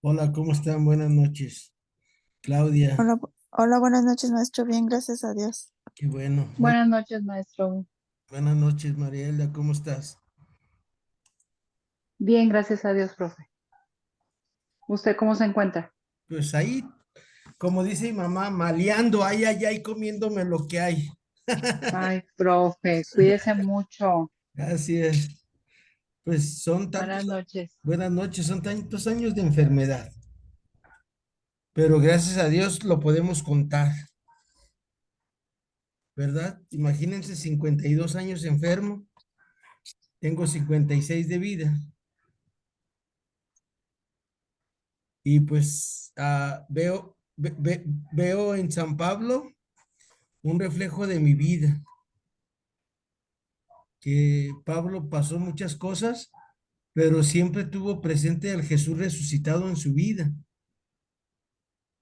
Hola, ¿cómo están? Buenas noches. Claudia, Hola, hola, buenas noches, maestro. Bien, gracias a Dios. qué bueno. Buenas noches, maestro. Buenas noches, Mariela, ¿cómo estás? Bien, gracias a Dios, profe. ¿Usted cómo se encuentra? Pues ahí, como dice mi mamá, maleando, ay, ay, ay, comiéndome lo que hay. Ay, profe, cuídese mucho. Así es. Pues son Buenas tantos, noches. buenas noches, son tantos años de enfermedad, pero gracias a Dios lo podemos contar, ¿verdad? Imagínense 52 años enfermo, tengo 56 de vida y pues veo en San Pablo un reflejo de mi vida, que Pablo pasó muchas cosas, pero siempre tuvo presente al Jesús resucitado en su vida.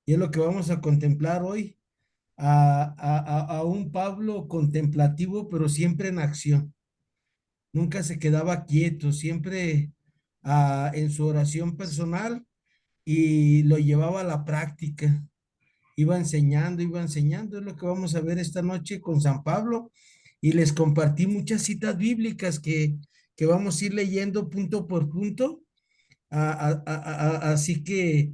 Y es lo que vamos a contemplar hoy, a un Pablo contemplativo, pero siempre en acción. Nunca se quedaba quieto, siempre en su oración personal y lo llevaba a la práctica. Iba enseñando, es lo que vamos a ver esta noche con San Pablo. Y les compartí muchas citas bíblicas que vamos a ir leyendo punto por punto. Así que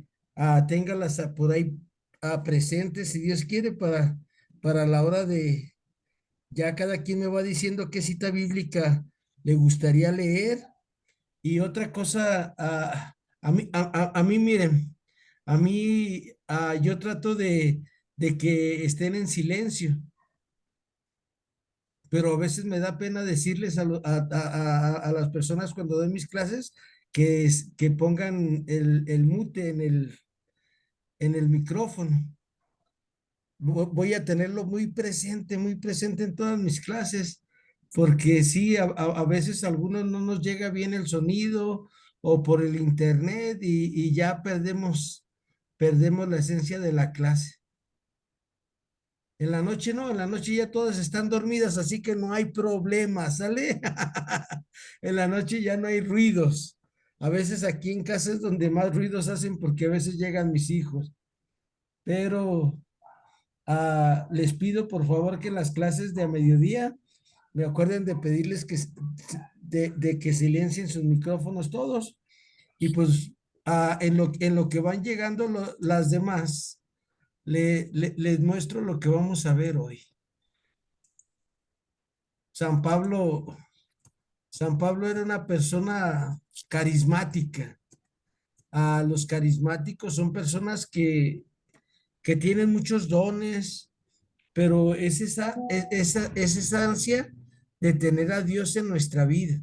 téngalas por ahí presentes, si Dios quiere, para la hora de, ya cada quien me va diciendo qué cita bíblica le gustaría leer. Y otra cosa, a mí, miren, a mí, yo trato de que estén en silencio, pero a veces me da pena decirles a las personas cuando doy mis clases que pongan el mute en el micrófono. Voy a tenerlo muy presente en todas mis clases, porque sí, a veces a algunos no nos llega bien el sonido o por el internet y ya perdemos la esencia de la clase. En la noche no, en la noche ya todas están dormidas, así que no hay problema, ¿sale? En la noche ya no hay ruidos. A veces aquí en casa es donde más ruidos hacen porque a veces llegan mis hijos, pero les pido por favor que en las clases de a mediodía me acuerden de pedirles de que silencien sus micrófonos todos y pues en lo que van llegando las demás, les muestro lo que vamos a ver hoy. San Pablo, San Pablo era una persona carismática. Los carismáticos son personas que tienen muchos dones, pero es esa ansia de tener a Dios en nuestra vida.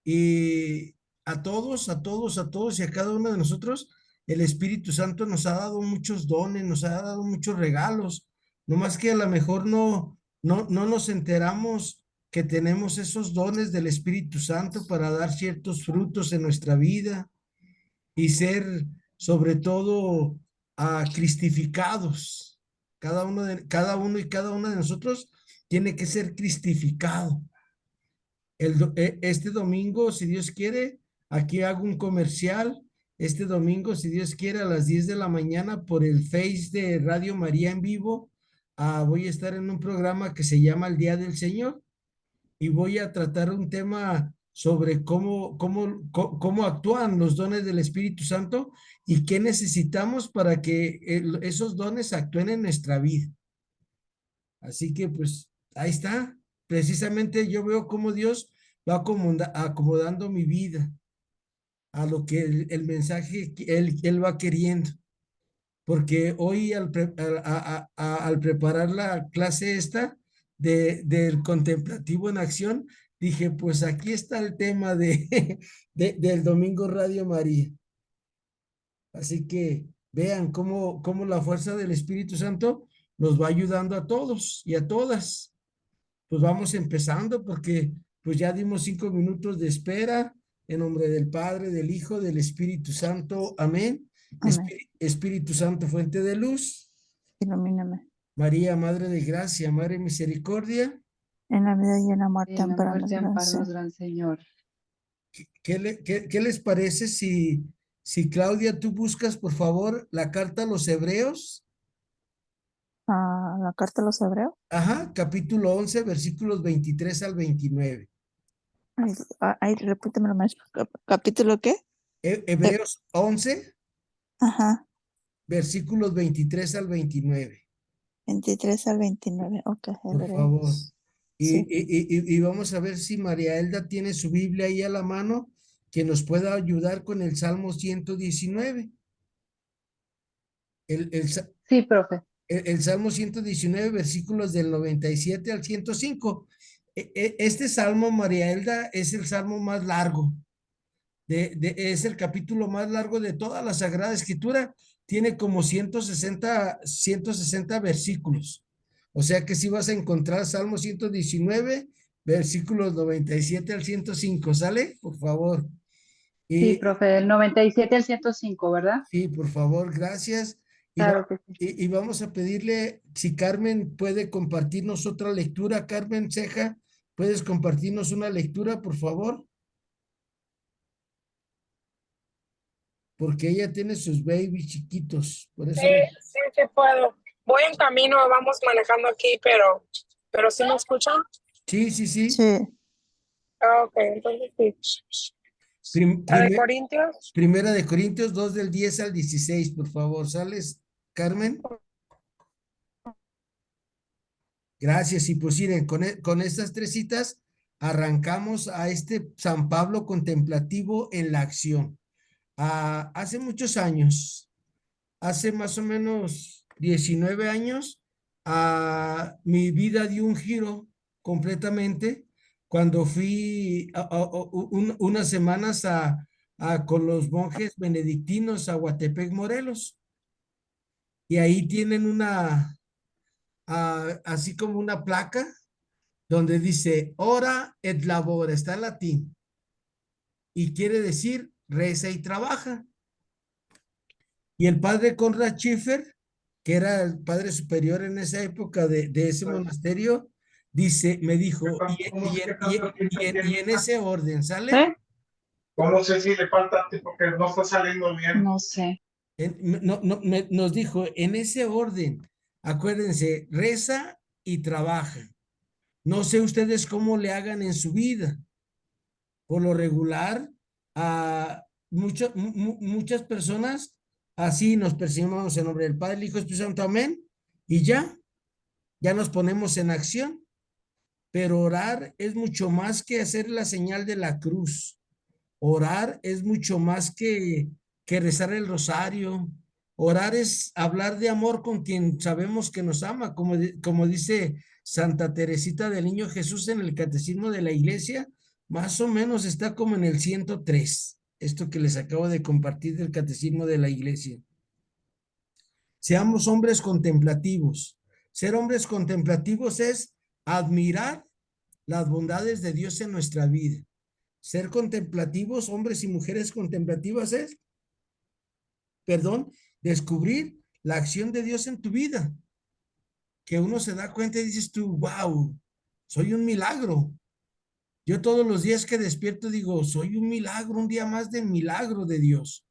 Y a todos y a cada uno de nosotros, el Espíritu Santo nos ha dado muchos dones, nos ha dado muchos regalos, no más que a lo mejor no nos enteramos que tenemos esos dones del Espíritu Santo para dar ciertos frutos en nuestra vida y ser sobre todo cristificados. Cada uno y cada una de nosotros tiene que ser cristificado. Este domingo, si Dios quiere, aquí hago un comercial. Este domingo, si Dios quiere, a las 10 de la mañana por el Face de Radio María en vivo, voy a estar en un programa que se llama El Día del Señor y voy a tratar un tema sobre cómo actúan los dones del Espíritu Santo y qué necesitamos para que esos dones actúen en nuestra vida. Así que pues ahí está. Precisamente yo veo cómo Dios va acomodando mi vida a lo que el mensaje que él va queriendo. Porque hoy al preparar la clase esta del contemplativo en acción, dije, pues aquí está el tema del Domingo Radio María. Así que vean cómo la fuerza del Espíritu Santo nos va ayudando a todos y a todas. Pues vamos empezando porque pues ya dimos 5 minutos de espera en nombre del Padre, del Hijo, del Espíritu Santo. Amén. Amén. Espíritu Santo, fuente de luz. Ilumíname. María, Madre de Gracia, Madre de Misericordia. En la vida y en la muerte, En la amparanos, muerte, gran amparanos, Señor. gran Señor. ¿Qué les parece si Claudia, tú buscas por favor la carta a los Hebreos? La carta a los hebreos. Ajá, capítulo 11, versículos 23 al 29. Ay, repítemelo, maestro. ¿Capítulo qué? Eh, Hebreos 11, ajá, versículos 23 al 29, 23 al 29. Ok, por favor. hebreos. Y, Sí, y vamos a ver si María Elda tiene su Biblia ahí a la mano, que nos pueda ayudar con el Salmo 119. El, el, sa- Sí, profe. el Salmo 119, versículos del 97 al 105. Este Salmo, María Elda, es el Salmo más largo. Es el capítulo más largo de toda la Sagrada Escritura. Tiene como 160 versículos. O sea que si vas a encontrar Salmo 119, versículos 97 al 105. ¿Sale? Por favor. Sí, Y profe, del 97 al 105, ¿verdad? sí, por favor, gracias. Y, Claro que sí. y vamos a pedirle si Carmen puede compartirnos otra lectura. Carmen Ceja, ¿puedes compartirnos una lectura, por favor? Porque ella tiene sus babies chiquitos. Por Sí, eso sí, sí puedo. Voy en camino, vamos manejando aquí, pero ¿sí me escuchan? sí, sí, sí. sí, Ah, ok, entonces sí. Prim- La de prime- Corintios, Primera de Corintios 2 del 10 al 16, por favor. ¿Sales, Carmen? Gracias. Y pues miren, con estas tres citas arrancamos a este San Pablo contemplativo en la acción. Hace muchos años, hace más o menos 19 años, mi vida dio un giro completamente cuando fui unas semanas con los monjes benedictinos a Huatepec, Morelos. Y ahí tienen así como una placa donde dice ora et labora, está en latín, y quiere decir reza y trabaja. Y el padre Conrad Schiffer, que era el padre superior en esa época de ese monasterio, me dijo, y en ese orden, ¿sale? ¿Sí? No sé si le falta porque no está saliendo bien. No sé. Nos dijo, en ese orden, acuérdense, reza y trabaja. No sé ustedes cómo le hagan en su vida. Por lo regular, muchas personas así nos percibimos en nombre del Padre, el Hijo y el Espíritu Santo, amén, y ya nos ponemos en acción. Pero orar es mucho más que hacer la señal de la cruz. Orar es mucho más que rezar el rosario. Orar es hablar de amor con quien sabemos que nos ama, como dice Santa Teresita del Niño Jesús en el Catecismo de la Iglesia, más o menos está como en el 103, esto que les acabo de compartir del Catecismo de la Iglesia. Seamos hombres contemplativos. Ser hombres contemplativos es admirar las bondades de Dios en nuestra vida. Ser contemplativos, hombres y mujeres contemplativas es, perdón, descubrir la acción de Dios en tu vida. Que uno se da cuenta y dices tú, wow, soy un milagro. Yo todos los días que despierto digo, soy un milagro, un día más del milagro de Dios.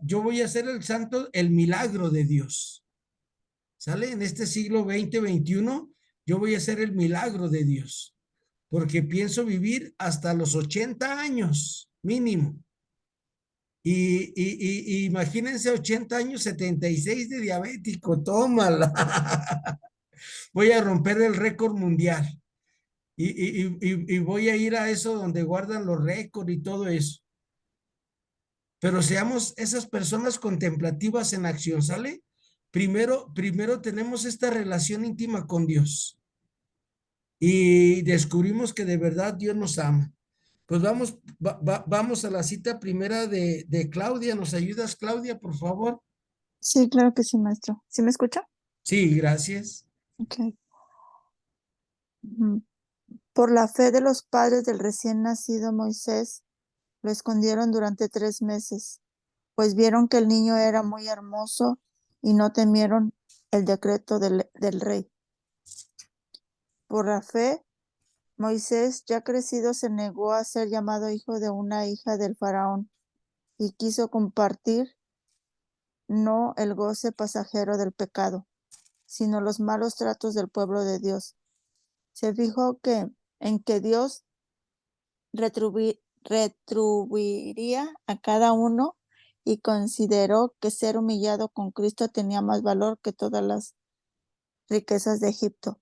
Yo voy a ser el santo, el milagro de Dios. ¿Sale? En este siglo 20, 21, yo voy a ser el milagro de Dios. Porque pienso vivir hasta los 80 años mínimo. Y imagínense 80 años, 76 de diabético, tómala. Voy a romper el récord mundial. Y voy a ir a eso donde guardan los récords y todo eso. Pero seamos esas personas contemplativas en acción, ¿sale? Primero tenemos esta relación íntima con Dios y descubrimos que de verdad Dios nos ama. Pues vamos a la cita primera de Claudia. ¿Nos ayudas, Claudia, por favor? sí, claro que sí, maestro. ¿Sí me escucha? Sí, gracias. Ok. Ujú. Por la fe de los padres del recién nacido Moisés, lo escondieron durante 3 meses, pues vieron que el niño era muy hermoso y no temieron el decreto del rey. Por la fe, Moisés, ya crecido, se negó a ser llamado hijo de una hija del faraón y quiso compartir no el goce pasajero del pecado, sino los malos tratos del pueblo de Dios. Se fijó en que Dios retribuiría a cada uno y consideró que ser humillado con Cristo tenía más valor que todas las riquezas de Egipto.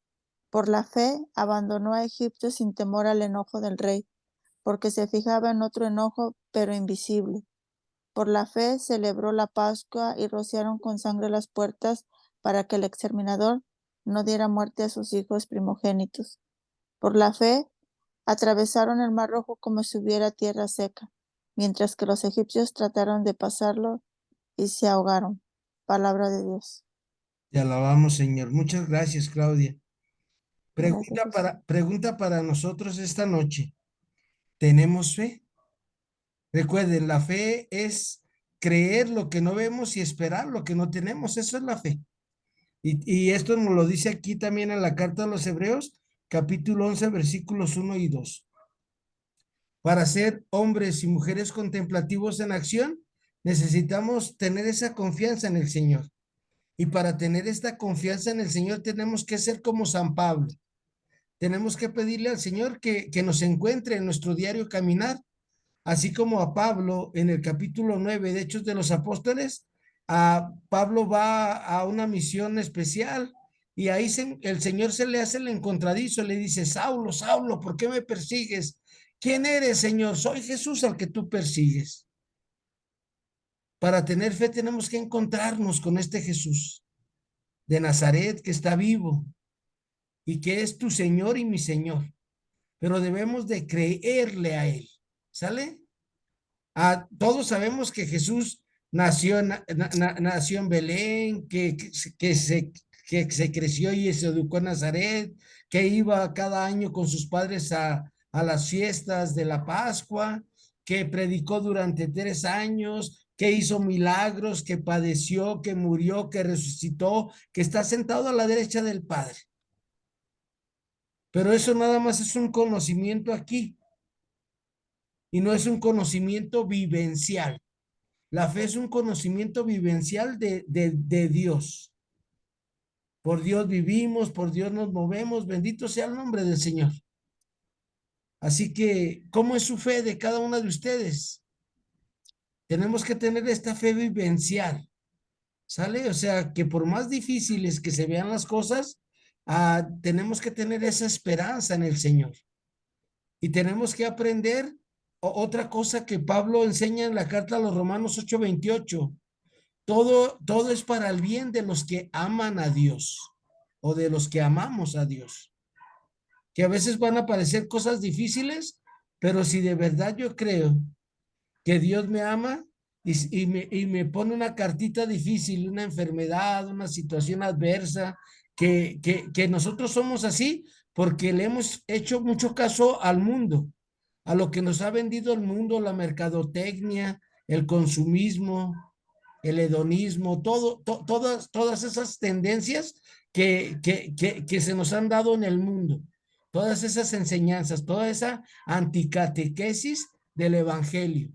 Por la fe abandonó a Egipto sin temor al enojo del rey, porque se fijaba en otro enojo, pero invisible. Por la fe celebró la Pascua y rociaron con sangre las puertas para que el exterminador no diera muerte a sus hijos primogénitos. Por la fe atravesaron el Mar Rojo como si hubiera tierra seca, mientras que los egipcios trataron de pasarlo y se ahogaron. Palabra de Dios. Te alabamos, Señor. Muchas gracias, Claudia. Gracias, Jesús. Pregunta para nosotros esta noche. ¿Tenemos fe? Recuerden, la fe es creer lo que no vemos y esperar lo que no tenemos. Eso es la fe. Y esto nos lo dice aquí también en la carta a los Hebreos, capítulo 11, versículos 1 y 2. Para ser hombres y mujeres contemplativos en acción, necesitamos tener esa confianza en el Señor. Y para tener esta confianza en el Señor tenemos que ser como San Pablo. Tenemos que pedirle al Señor que nos encuentre en nuestro diario caminar, así como a Pablo en el capítulo 9 de Hechos de los Apóstoles. A Pablo va a una misión especial y ahí el Señor se le hace el encontradizo, le dice: Saulo, Saulo, ¿por qué me persigues? ¿Quién eres, Señor? Soy Jesús al que tú persigues. Para tener fe tenemos que encontrarnos con este Jesús de Nazaret que está vivo y que es tu Señor y mi Señor, pero debemos de creerle a Él, ¿sale? Todos sabemos que Jesús nació en Belén, que se creció y se educó en Nazaret, que iba cada año con sus padres a las fiestas de la Pascua, que predicó durante 3 años, que hizo milagros, que padeció, que murió, que resucitó, que está sentado a la derecha del Padre. Pero eso nada más es un conocimiento aquí y no es un conocimiento vivencial. La fe es un conocimiento vivencial de Dios. Por Dios vivimos, por Dios nos movemos, bendito sea el nombre del Señor. Así que, ¿cómo es su fe de cada una de ustedes? Tenemos que tener esta fe vivencial, ¿sale? O sea, que por más difíciles que se vean las cosas, tenemos que tener esa esperanza en el Señor. Y tenemos que aprender otra cosa que Pablo enseña en la carta a los Romanos 8:28. Todo es para el bien de los que aman a Dios o de los que amamos a Dios. Que a veces van a parecer cosas difíciles, pero si de verdad yo creo que Dios me ama y me pone una cartita difícil, una enfermedad, una situación adversa, que nosotros somos así porque le hemos hecho mucho caso al mundo, a lo que nos ha vendido el mundo, la mercadotecnia, el consumismo, el hedonismo, todas esas tendencias que se nos han dado en el mundo, todas esas enseñanzas, toda esa anticatequesis del evangelio.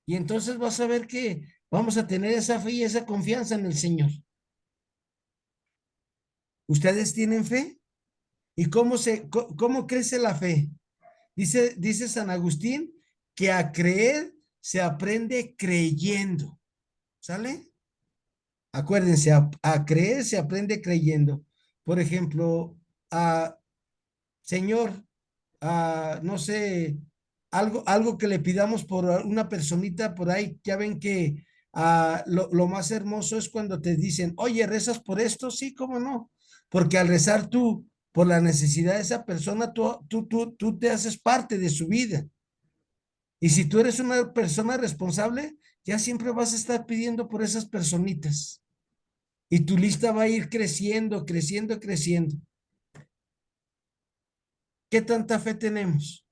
Y entonces vas a ver que vamos a tener esa fe y esa confianza en el Señor. ¿Ustedes tienen fe? ¿Y cómo crece la fe? Dice San Agustín que a creer se aprende creyendo. ¿Sale? Acuérdense, a creer se aprende creyendo. Por ejemplo, Señor, no sé, algo que le pidamos por una personita por ahí. Ya ven que lo más hermoso es cuando te dicen: oye, ¿rezas por esto? Sí, ¿cómo no? Porque al rezar tú por la necesidad de esa persona, tú te haces parte de su vida. Y si tú eres una persona responsable, ya siempre vas a estar pidiendo por esas personitas. Y tu lista va a ir creciendo, creciendo, creciendo. ¿Qué tanta fe tenemos?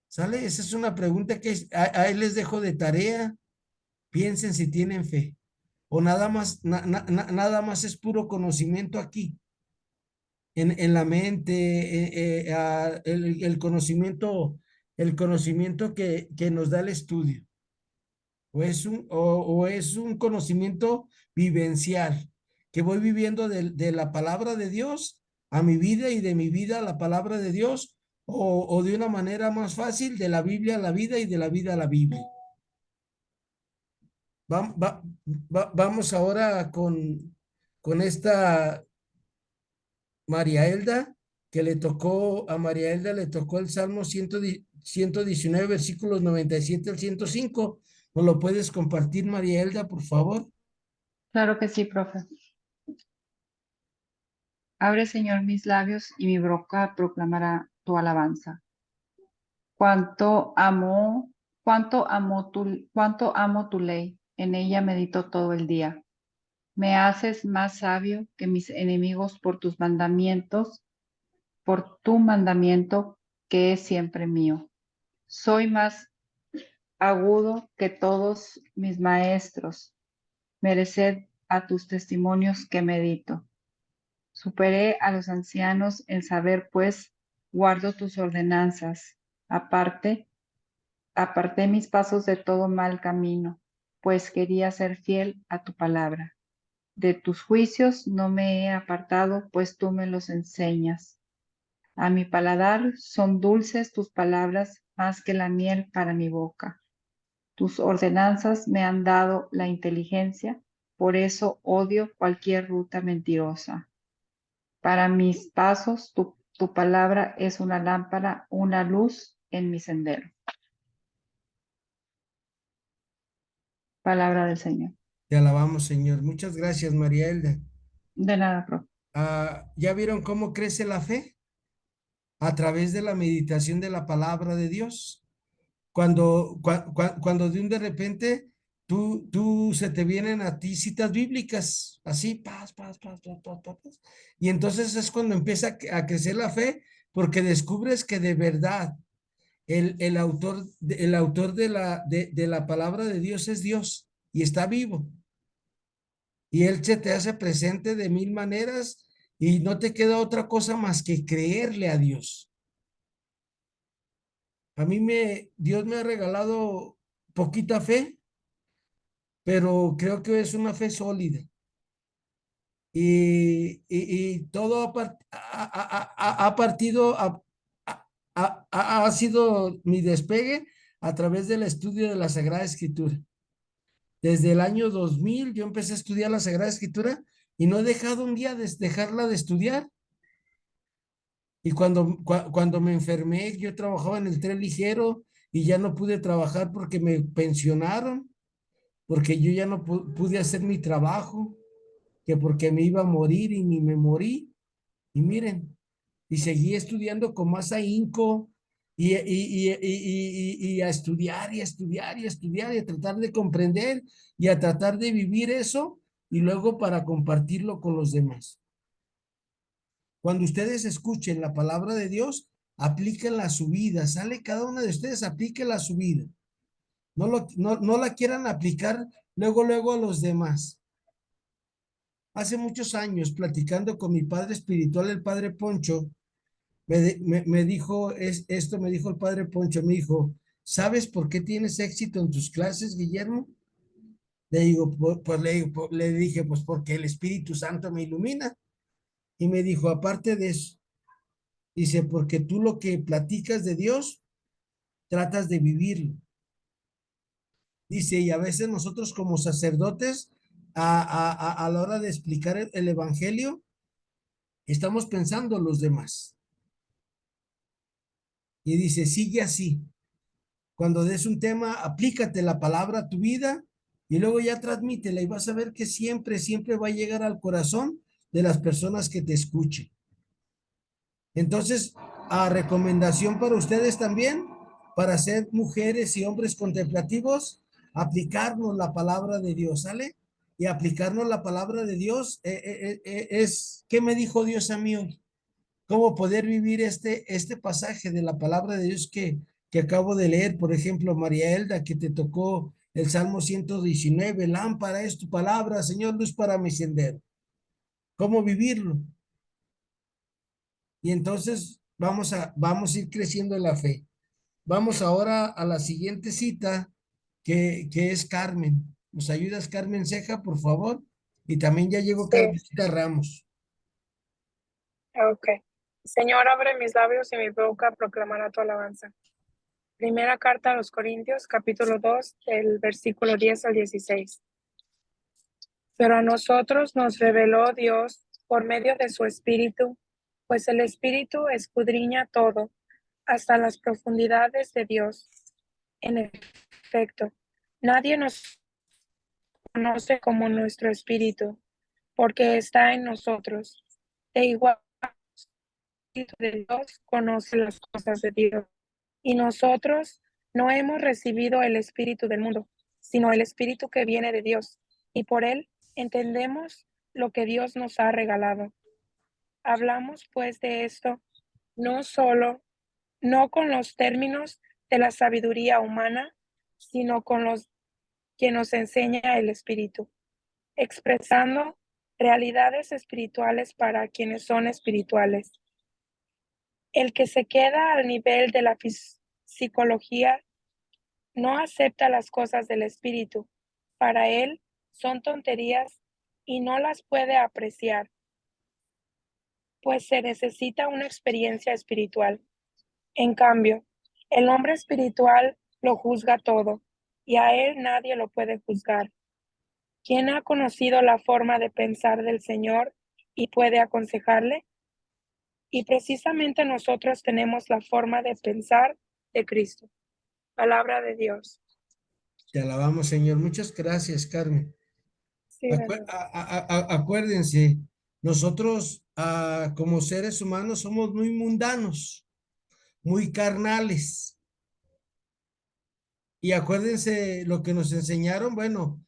¿Sale? Esa es una pregunta que ahí les dejo de tarea. Piensen si tienen fe. O nada más es puro conocimiento aquí. en la mente, el conocimiento que nos da el estudio, o es un conocimiento vivencial, que voy viviendo de la palabra de Dios a mi vida y de mi vida a la palabra de Dios, o de una manera más fácil, de la Biblia a la vida y de la vida a la Biblia. Vamos ahora con esta María Elda, a María Elda le tocó el Salmo 119, versículos 97 al 105. ¿Nos lo puedes compartir, María Elda, por favor? Claro que sí, profe. Abre, Señor, mis labios y mi boca proclamará tu alabanza. Cuánto amo tu ley, en ella medito todo el día. Me haces más sabio que mis enemigos por tus mandamientos, por tu mandamiento que es siempre mío. Soy más agudo que todos mis maestros. Mereced a tus testimonios que medito. Superé a los ancianos en saber, pues, guardo tus ordenanzas. Aparté mis pasos de todo mal camino, pues quería ser fiel a tu palabra. De tus juicios no me he apartado, pues tú me los enseñas. A mi paladar son dulces tus palabras más que la miel para mi boca. Tus ordenanzas me han dado la inteligencia, por eso odio cualquier ruta mentirosa. Para mis pasos, tu palabra es una lámpara, una luz en mi sendero. Palabra del Señor. Te alabamos, Señor. Muchas gracias, María Elda. De nada, profe. ¿Ya vieron cómo crece la fe? A través de la meditación de la palabra de Dios. Cuando de repente tú se te vienen a ti citas bíblicas, así, paz, paz, paz, paz, paz, paz, paz. Y entonces es cuando empieza a crecer la fe, porque descubres que de verdad el autor de la palabra de Dios es Dios y está vivo. Y Él se te hace presente de mil maneras y no te queda otra cosa más que creerle a Dios. Dios me ha regalado poquita fe, pero creo que es una fe sólida. Y todo ha partido, ha sido mi despegue a través del estudio de la Sagrada Escritura. Desde el año 2000 yo empecé a estudiar la Sagrada Escritura y no he dejado un día de dejarla de estudiar. Y cuando me enfermé, yo trabajaba en el tren ligero y ya no pude trabajar porque me pensionaron, porque yo ya no pude hacer mi trabajo, que porque me iba a morir y ni me morí. Y miren, y seguí estudiando con más ahínco y a estudiar y a estudiar y a estudiar y a tratar de comprender y a tratar de vivir eso y luego para compartirlo con los demás. Cuando ustedes escuchen la palabra de Dios, aplíquenla a su vida. Sale cada uno de ustedes, aplíquenla a su vida. No la quieran aplicar luego a los demás. Hace muchos años, platicando con mi padre espiritual, el padre Poncho, me dijo esto, me dijo el padre Poncho, me dijo, ¿sabes por qué tienes éxito en tus clases, Guillermo? Le digo, pues le dije, pues porque el Espíritu Santo me ilumina. Y me dijo, aparte de eso, dice, porque tú lo que platicas de Dios, tratas de vivirlo. Dice, y a veces nosotros como sacerdotes, a la hora de explicar el Evangelio, estamos pensando en los demás. Y dice, sigue así. Cuando des un tema, aplícate la palabra a tu vida y luego ya transmítela y vas a ver que siempre va a llegar al corazón de las personas que te escuchen. Entonces, a recomendación para ustedes también, para ser mujeres y hombres contemplativos, aplicarnos la palabra de Dios, ¿sale? Y aplicarnos la palabra de Dios es, ¿qué me dijo Dios a mí hoy? ¿Cómo poder vivir este pasaje de la palabra de Dios que acabo de leer? Por ejemplo, María Elda, que te tocó el Salmo 119, lámpara es tu palabra, Señor, luz para mi sendero. ¿Cómo vivirlo? y entonces vamos a ir creciendo en la fe. Vamos ahora a la siguiente cita, que es Carmen. ¿Nos ayudas, Carmen Ceja, por favor? Y también ya llegó Sí, Carmencita Ramos. ok. Señor, abre mis labios y mi boca proclamará tu alabanza. Primera carta a los Corintios, capítulo 2, del versículo 10 al 16. Pero a nosotros nos reveló Dios por medio de su Espíritu, pues el Espíritu escudriña todo, hasta las profundidades de Dios. En efecto, nadie nos conoce como nuestro Espíritu, porque está en nosotros. De igual Espíritu de Dios conoce las cosas de Dios. Y nosotros no hemos recibido el Espíritu del mundo, sino el Espíritu que viene de Dios, y por él entendemos lo que Dios nos ha regalado. Hablamos pues de esto, no con los términos de la sabiduría humana, sino con los que nos enseña el Espíritu, expresando realidades espirituales para quienes son espirituales. El que se queda al nivel de la psicología no acepta las cosas del Espíritu. Para él son tonterías y no las puede apreciar, pues se necesita una experiencia espiritual. En cambio, el hombre espiritual lo juzga todo, y a él nadie lo puede juzgar. ¿Quién ha conocido la forma de pensar del Señor y puede aconsejarle? Y precisamente nosotros tenemos la forma de pensar de Cristo. Palabra de Dios. Te alabamos, Señor. Muchas gracias, Carmen. Sí, hermano. Acuérdense, nosotros como seres humanos somos muy mundanos, muy carnales. Y acuérdense lo que nos enseñaron, bueno,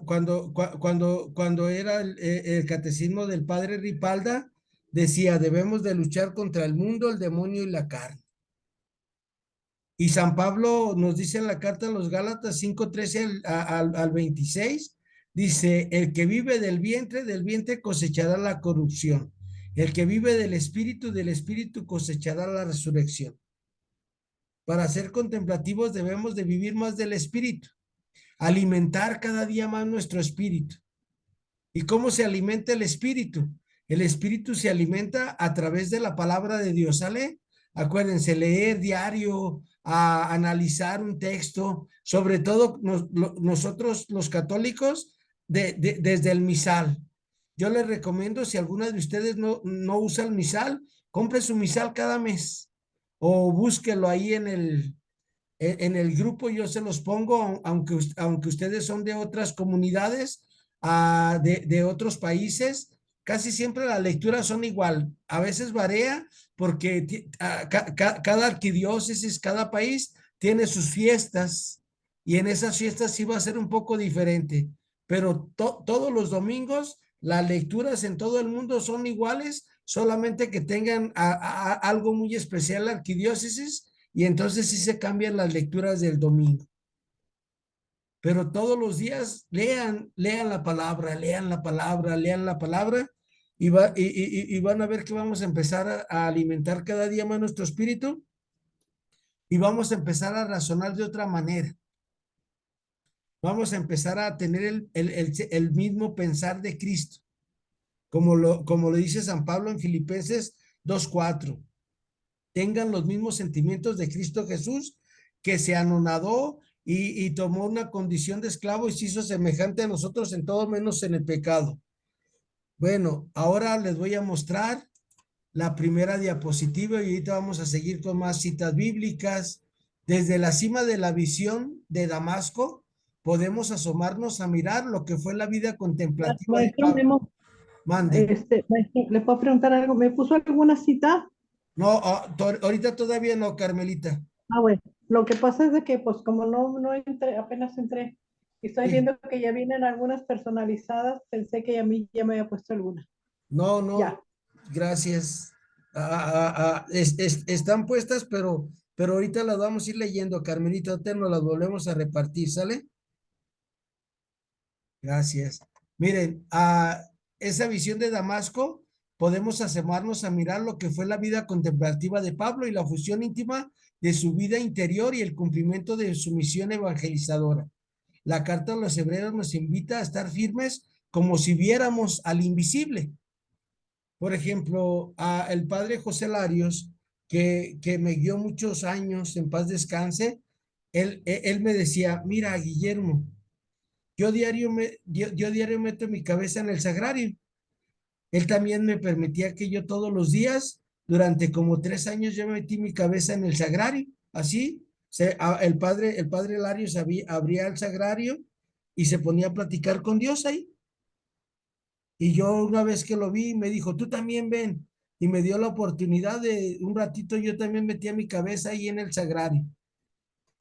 cuando era el catecismo del padre Ripalda, decía, debemos de luchar contra el mundo, el demonio y la carne. Y San Pablo nos dice en la carta a los Gálatas 5:13 al 26, dice, el que vive del vientre cosechará la corrupción. El que vive del espíritu cosechará la resurrección. Para ser contemplativos debemos de vivir más del espíritu, alimentar cada día más nuestro espíritu. ¿Y cómo se alimenta el espíritu? El espíritu se alimenta a través de la palabra de Dios, ¿sale? Acuérdense, leer diario, analizar un texto, sobre todo nosotros los católicos, desde el misal. Yo les recomiendo, si alguna de ustedes no usa el misal, compre su misal cada mes o búsquelo ahí en el grupo, yo se los pongo, aunque ustedes son de otras comunidades, de otros países, casi siempre las lecturas son igual. A veces varía porque cada arquidiócesis, cada país tiene sus fiestas y en esas fiestas sí va a ser un poco diferente, pero todos los domingos las lecturas en todo el mundo son iguales, solamente que tengan algo muy especial la arquidiócesis y entonces sí se cambian las lecturas del domingo. Pero todos los días lean la palabra, lean la palabra, lean la palabra y van a ver que vamos a empezar a alimentar cada día más nuestro espíritu y vamos a empezar a razonar de otra manera. Vamos a empezar a tener el mismo pensar de Cristo, como lo dice San Pablo en Filipenses 2:4. Tengan los mismos sentimientos de Cristo Jesús, que se anonadó y tomó una condición de esclavo y se hizo semejante a nosotros en todo menos en el pecado. Bueno, ahora les voy a mostrar la primera diapositiva y ahorita vamos a seguir con más citas bíblicas. Desde la cima de la visión de Damasco, podemos asomarnos a mirar lo que fue la vida contemplativa de Maestro Pablo. Memo, Mande. maestro, ¿le puedo preguntar algo? ¿Me puso alguna cita? No, ahorita todavía no, Carmelita. Ah, bueno, lo que pasa es de que, pues, como no entré, apenas entré, y estoy Sí. viendo que ya vienen algunas personalizadas, pensé que a mí ya me había puesto alguna. No, Ya. gracias. Están puestas, pero ahorita las vamos a ir leyendo, Carmelita, ahorita nos las volvemos a repartir, ¿sale? Gracias. Miren, esa visión de Damasco podemos asomarnos a mirar lo que fue la vida contemplativa de Pablo y la fusión íntima de su vida interior y el cumplimiento de su misión evangelizadora. La carta a los hebreos nos invita a estar firmes como si viéramos al invisible. Por ejemplo, el padre José Larios, que me guió muchos años, en paz descanse, él me decía, mira, Guillermo, yo diario meto mi cabeza en el sagrario. Él también me permitía que yo todos los días, durante como 3 años, yo metí mi cabeza en el sagrario, así. El padre Larios abría el sagrario y se ponía a platicar con Dios ahí. Y yo una vez que lo vi, me dijo, tú también ven. Y me dio la oportunidad de un ratito, yo también metía mi cabeza ahí en el sagrario.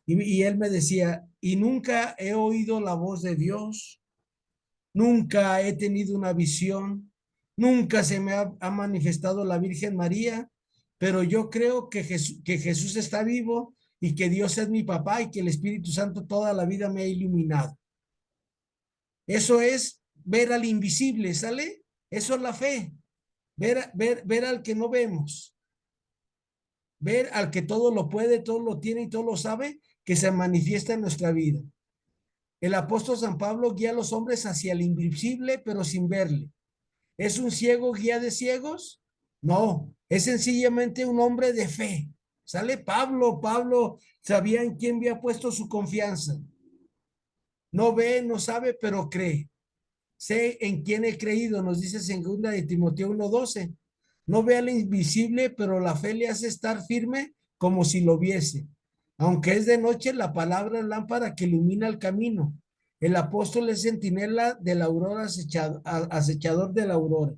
Y él me decía, y nunca he oído la voz de Dios, nunca he tenido una visión, nunca se me ha manifestado la Virgen María, pero yo creo que Jesús está vivo y que Dios es mi papá y que el Espíritu Santo toda la vida me ha iluminado. Eso es ver al invisible, ¿sale? Eso es la fe. Ver al que no vemos. Ver al que todo lo puede, todo lo tiene y todo lo sabe, que se manifiesta en nuestra vida. El apóstol San Pablo guía a los hombres hacia el invisible, pero sin verle. ¿Es un ciego guía de ciegos? No, es sencillamente un hombre de fe. ¿Sale? Pablo sabía en quién había puesto su confianza. No ve, no sabe, pero cree. Sé en quién he creído, nos dice 2 de Timoteo 1:12. No ve al invisible, pero la fe le hace estar firme como si lo viese. Aunque es de noche, la palabra es lámpara que ilumina el camino. El apóstol es centinela de la aurora, acechador de la aurora.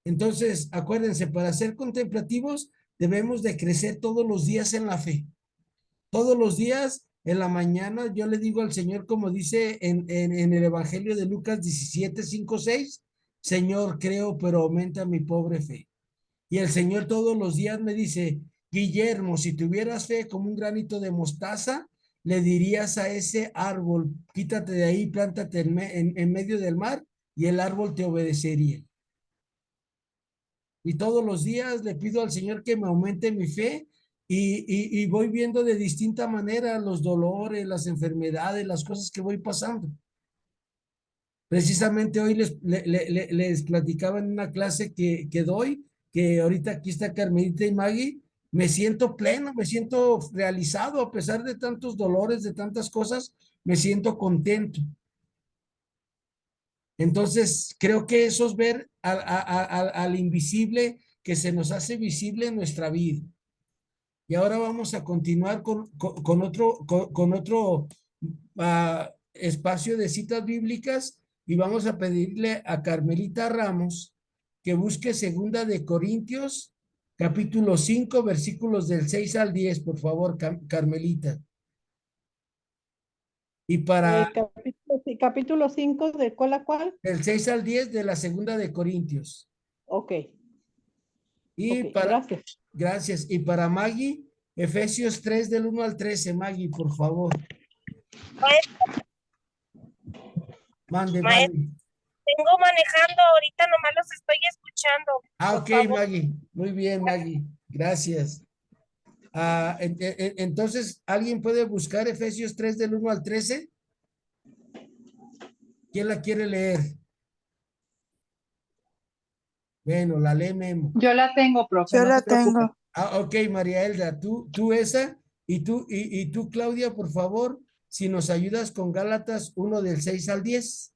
Entonces, acuérdense, para ser contemplativos debemos de crecer todos los días en la fe. Todos los días en la mañana yo le digo al Señor, como dice en el Evangelio de Lucas 17:5-6, Señor, creo, pero aumenta mi pobre fe. Y el Señor todos los días me dice, Guillermo, si tuvieras fe como un granito de mostaza, le dirías a ese árbol, quítate de ahí, plántate en medio del mar, y el árbol te obedecería. Y todos los días le pido al Señor que me aumente mi fe y voy viendo de distinta manera los dolores, las enfermedades, las cosas que voy pasando. Precisamente hoy les platicaba en una clase que doy, que ahorita aquí está Carmelita y Maggie, me siento pleno, me siento realizado a pesar de tantos dolores, de tantas cosas, me siento contento. Entonces, creo que eso es ver al invisible que se nos hace visible en nuestra vida. Y ahora vamos a continuar con otro espacio de citas bíblicas y vamos a pedirle a Carmelita Ramos que busque 2 Corintios, capítulo 5, versículos del 6 al 10, por favor, Carmelita. Y para Capítulo 5, ¿de cuál a cuál? el 6 al 10 de la 2 Corintios. Ok, Y gracias. gracias. Y para Maggie, Efesios 3 del 1 al 13, Maggie, por favor. Mande, Maestro, Maggie. vengo manejando, ahorita nomás los estoy escuchando. Ok, Maggie. Muy bien, Maggie. Gracias. Entonces, ¿alguien puede buscar Efesios 3 del 1 al 13? ¿Quién la quiere leer? Bueno, la lee Memo. Yo la tengo, profe, Yo no la se preocupe. tengo. Ok, María Elda, tú esa, y tú, Claudia, por favor, si nos ayudas con Gálatas 1 del 6 al 10.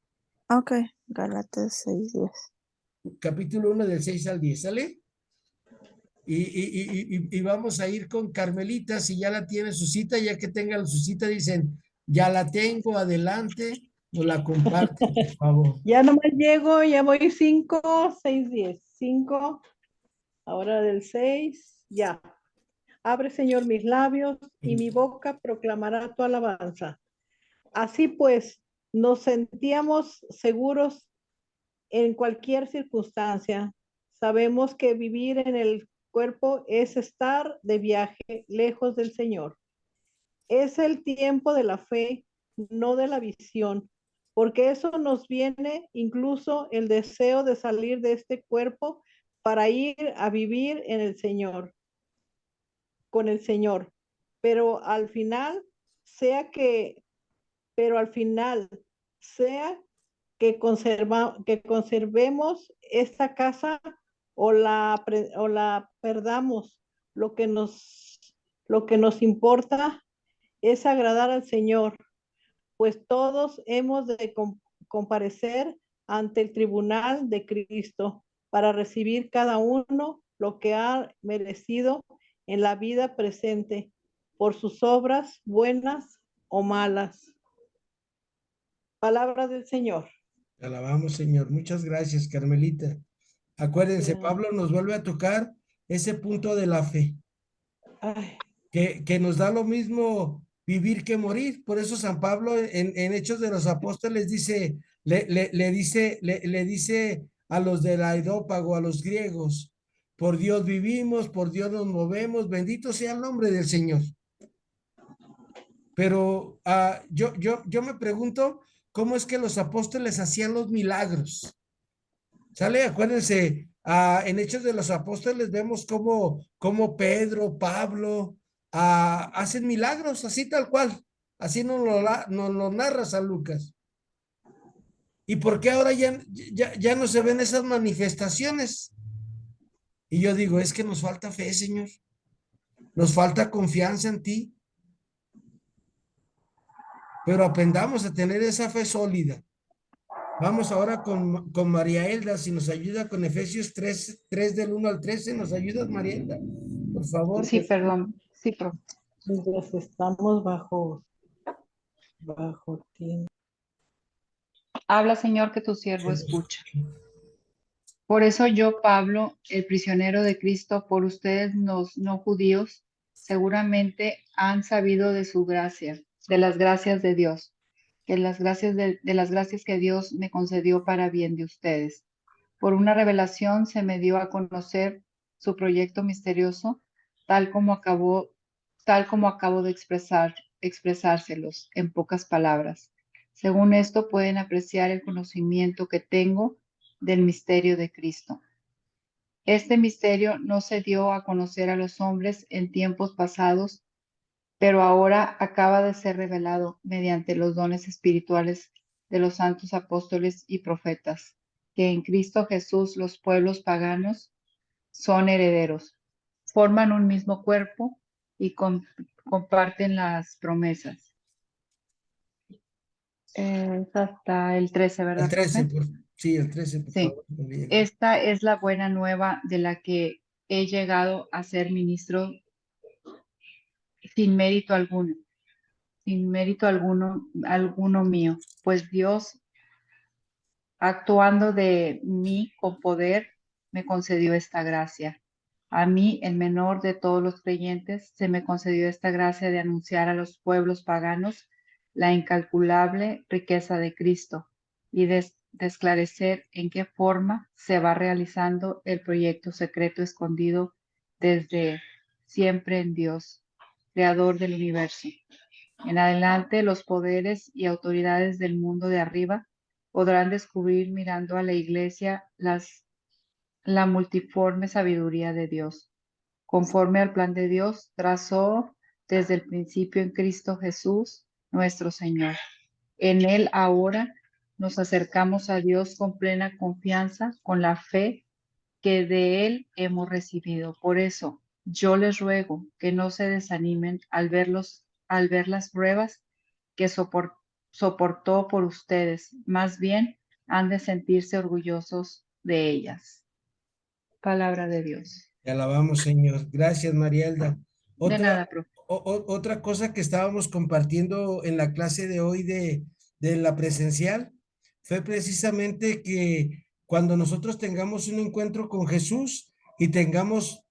Ok, Gálatas 6:10. Capítulo 1 del 6 al 10, ¿sale? Y vamos a ir con Carmelita, si ya la tiene su cita, ya que tengan su cita, dicen, ya la tengo, adelante, nos la comparten, por favor. Ya nomás llego, ya voy 5, 6, 10. 5, ahora del 6, ya. Abre, Señor, mis labios y mi boca proclamará tu alabanza. Así pues, nos sentíamos seguros en cualquier circunstancia. Sabemos que vivir en el cuerpo es estar de viaje lejos del Señor. Es el tiempo de la fe, no de la visión, porque eso nos viene incluso el deseo de salir de este cuerpo para ir a vivir en el Señor, con el Señor. Pero al final, sea que, pero al final, sea que conservemos esta casa o la perdamos, lo que lo que nos importa es agradar al Señor, pues todos hemos de comparecer ante el tribunal de Cristo para recibir cada uno lo que ha merecido en la vida presente por sus obras buenas o malas. Palabra del Señor. Te alabamos, Señor. Muchas gracias, Carmelita. Acuérdense, Pablo nos vuelve a tocar ese punto de la fe, Ay, que nos da lo mismo vivir que morir. Por eso San Pablo en Hechos de los Apóstoles dice, le dice a los del Areópago, a los griegos, por Dios vivimos, por Dios nos movemos, bendito sea el nombre del Señor. Pero yo me pregunto cómo es que los apóstoles hacían los milagros. ¿Sale? Acuérdense, en Hechos de los Apóstoles vemos cómo Pedro, Pablo, hacen milagros, así tal cual. Así nos lo narra San Lucas. ¿Y por qué ahora ya no se ven esas manifestaciones? Y yo digo, es que nos falta fe, Señor. Nos falta confianza en ti. Pero aprendamos a tener esa fe sólida. Vamos ahora con María Elda, si nos ayuda con Efesios 3 del 1 al 13. ¿Nos ayudas, María Elda? Por favor. Sí, perdón. Sí, profe. mientras estamos bajo tiempo. Habla, Señor, que tu siervo escucha. Por eso yo, Pablo, el prisionero de Cristo, por ustedes los no judíos, seguramente han sabido de su gracia, de las gracias de Dios, que las gracias de las gracias que Dios me concedió para bien de ustedes. Por una revelación se me dio a conocer su proyecto misterioso, tal como acabo de expresárselos en pocas palabras. Según esto pueden apreciar el conocimiento que tengo del misterio de Cristo. Este misterio no se dio a conocer a los hombres en tiempos pasados, pero ahora acaba de ser revelado mediante los dones espirituales de los santos apóstoles y profetas, que en Cristo Jesús los pueblos paganos son herederos, forman un mismo cuerpo y comparten las promesas. Es hasta el 13, El ¿verdad, 13, profe? sí, el 13, por Sí. favor. Esta es la buena nueva de la que he llegado a ser ministro sin mérito alguno, alguno mío, pues Dios, actuando de mí con poder, me concedió esta gracia. A mí, el menor de todos los creyentes, se me concedió esta gracia de anunciar a los pueblos paganos la incalculable riqueza de Cristo y de esclarecer en qué forma se va realizando el proyecto secreto escondido desde siempre en Dios, creador del universo. En adelante, los poderes y autoridades del mundo de arriba podrán descubrir mirando a la iglesia la multiforme sabiduría de Dios. Conforme al plan de Dios, trazó desde el principio en Cristo Jesús, nuestro Señor. En Él ahora nos acercamos a Dios con plena confianza, con la fe que de Él hemos recibido. Por eso, yo les ruego que no se desanimen al ver las pruebas que soportó por ustedes. Más bien, han de sentirse orgullosos de ellas. Palabra de Dios. Te alabamos, Señor. Gracias, Marielda. De nada, profe. Otra cosa que estábamos compartiendo en la clase de hoy de la presencial fue precisamente que cuando nosotros tengamos un encuentro con Jesús y tengamos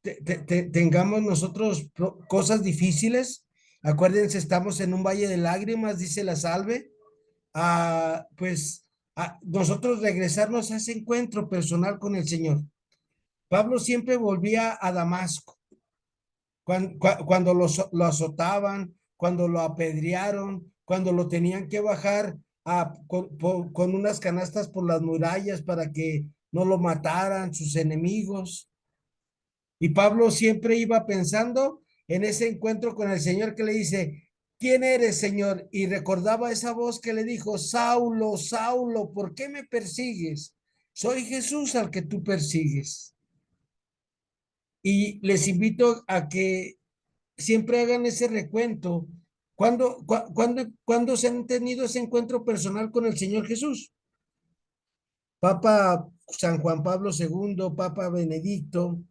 nosotros cosas difíciles, acuérdense, estamos en un valle de lágrimas, dice la salve, pues nosotros regresarnos a ese encuentro personal con el Señor. Pablo siempre volvía a Damasco cuando lo azotaban, cuando lo apedrearon, cuando lo tenían que bajar con unas canastas por las murallas para que no lo mataran sus enemigos. Y Pablo siempre iba pensando en ese encuentro con el Señor que le dice, ¿quién eres, Señor? Y recordaba esa voz que le dijo, Saulo, Saulo, ¿por qué me persigues? Soy Jesús al que tú persigues. Y les invito a que siempre hagan ese recuento. ¿Cuándo se han tenido ese encuentro personal con el Señor Jesús? Papa San Juan Pablo II, Papa Benedicto,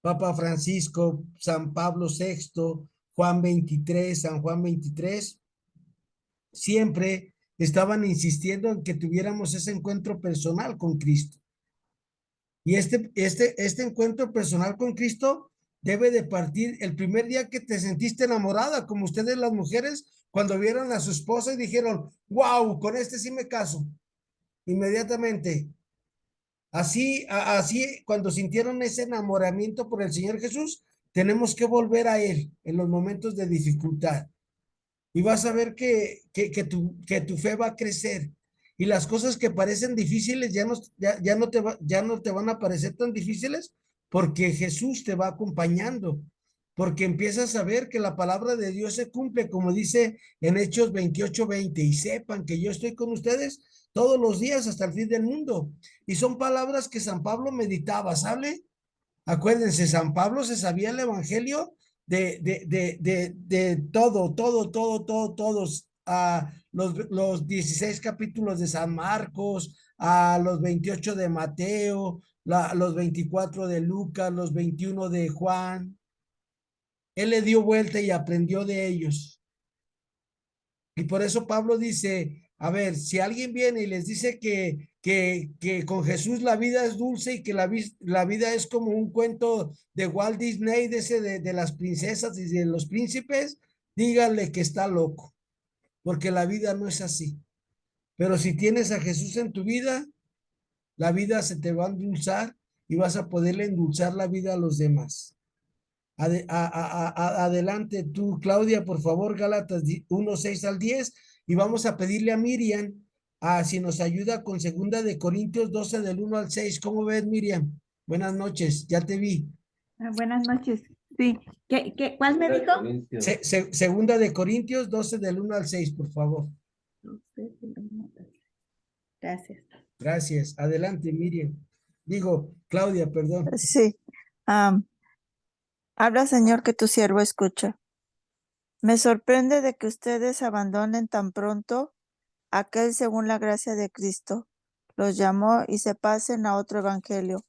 Papa Francisco, San Pablo VI, Juan 23, San Juan 23, siempre estaban insistiendo en que tuviéramos ese encuentro personal con Cristo. Y este encuentro personal con Cristo debe de partir el primer día que te sentiste enamorada, como ustedes las mujeres, cuando vieron a su esposa y dijeron, wow, con este sí me caso. Inmediatamente. Así, cuando sintieron ese enamoramiento por el Señor Jesús, tenemos que volver a Él en los momentos de dificultad. Y vas a ver que tu fe va a crecer. Y las cosas que parecen difíciles ya no te van a parecer tan difíciles porque Jesús te va acompañando. Porque empiezas a ver que la palabra de Dios se cumple, como dice en Hechos 28:20, y sepan que yo estoy con ustedes todos los días hasta el fin del mundo. Y son palabras que San Pablo meditaba, ¿sale? Acuérdense, San Pablo se sabía el evangelio de todos, a los 16 capítulos de San Marcos, a los 28 de Mateo, los 24 de Lucas, los 21 de Juan. Él le dio vuelta y aprendió de ellos. Y por eso Pablo dice, a ver, si alguien viene y les dice que con Jesús la vida es dulce y que la vida es como un cuento de Walt Disney, de las princesas y de los príncipes, díganle que está loco, porque la vida no es así. Pero si tienes a Jesús en tu vida, la vida se te va a endulzar y vas a poderle endulzar la vida a los demás. Adelante tú, Claudia, por favor, Gálatas 1, 6 al 10, y vamos a pedirle a Miriam si nos ayuda con 2 Corintios 12 del 1 al 6. ¿Cómo ves, Miriam? Buenas noches, ya te vi. Buenas noches. Sí. ¿Cuál me dijo? 2 Corintios 12 del 1 al 6, por favor. Gracias. Gracias. Adelante, Miriam. Digo, Claudia, perdón. Sí. Habla, Señor, que tu siervo escucha. Me sorprende de que ustedes abandonen tan pronto aquel según la gracia de Cristo los llamó y se pasen a otro evangelio,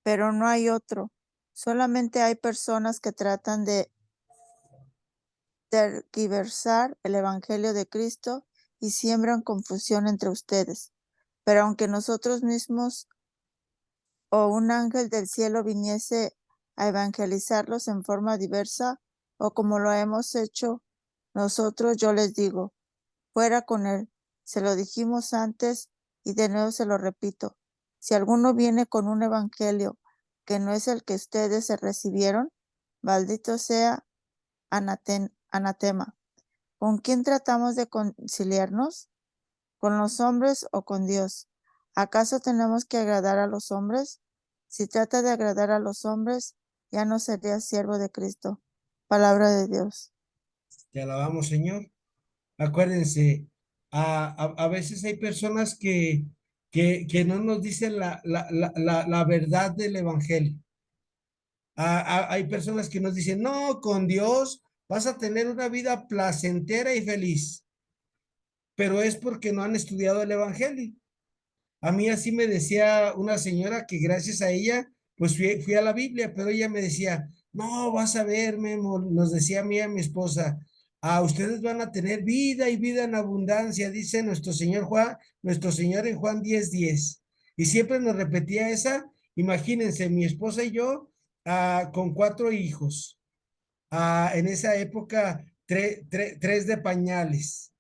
pero no hay otro. Solamente hay personas que tratan de tergiversar el evangelio de Cristo y siembran confusión entre ustedes. Pero aunque nosotros mismos o un ángel del cielo viniese a evangelizarlos en forma diversa o como lo hemos hecho nosotros, yo les digo, fuera con él. Se lo dijimos antes y de nuevo se lo repito. Si alguno viene con un evangelio que no es el que ustedes se recibieron, maldito sea anatema. ¿Con quién tratamos de conciliarnos? ¿Con los hombres o con Dios? ¿Acaso tenemos que agradar a los hombres? Si trata de agradar a los hombres, ya no sería siervo de Cristo. Palabra de Dios. Te alabamos, Señor. Acuérdense, a veces hay personas que no nos dicen la verdad del evangelio. Hay personas que nos dicen, no, con Dios vas a tener una vida placentera y feliz, pero es porque no han estudiado el evangelio. A mí así me decía una señora que gracias a ella, pues fui a la Biblia, pero ella me decía, no, vas a ver, Memo, nos decía a mí, a mi esposa, ustedes van a tener vida y vida en abundancia, dice nuestro Señor en Juan 10:10. Y siempre nos repetía esa, imagínense, mi esposa y yo, con 4 hijos, en esa época, 3 de pañales.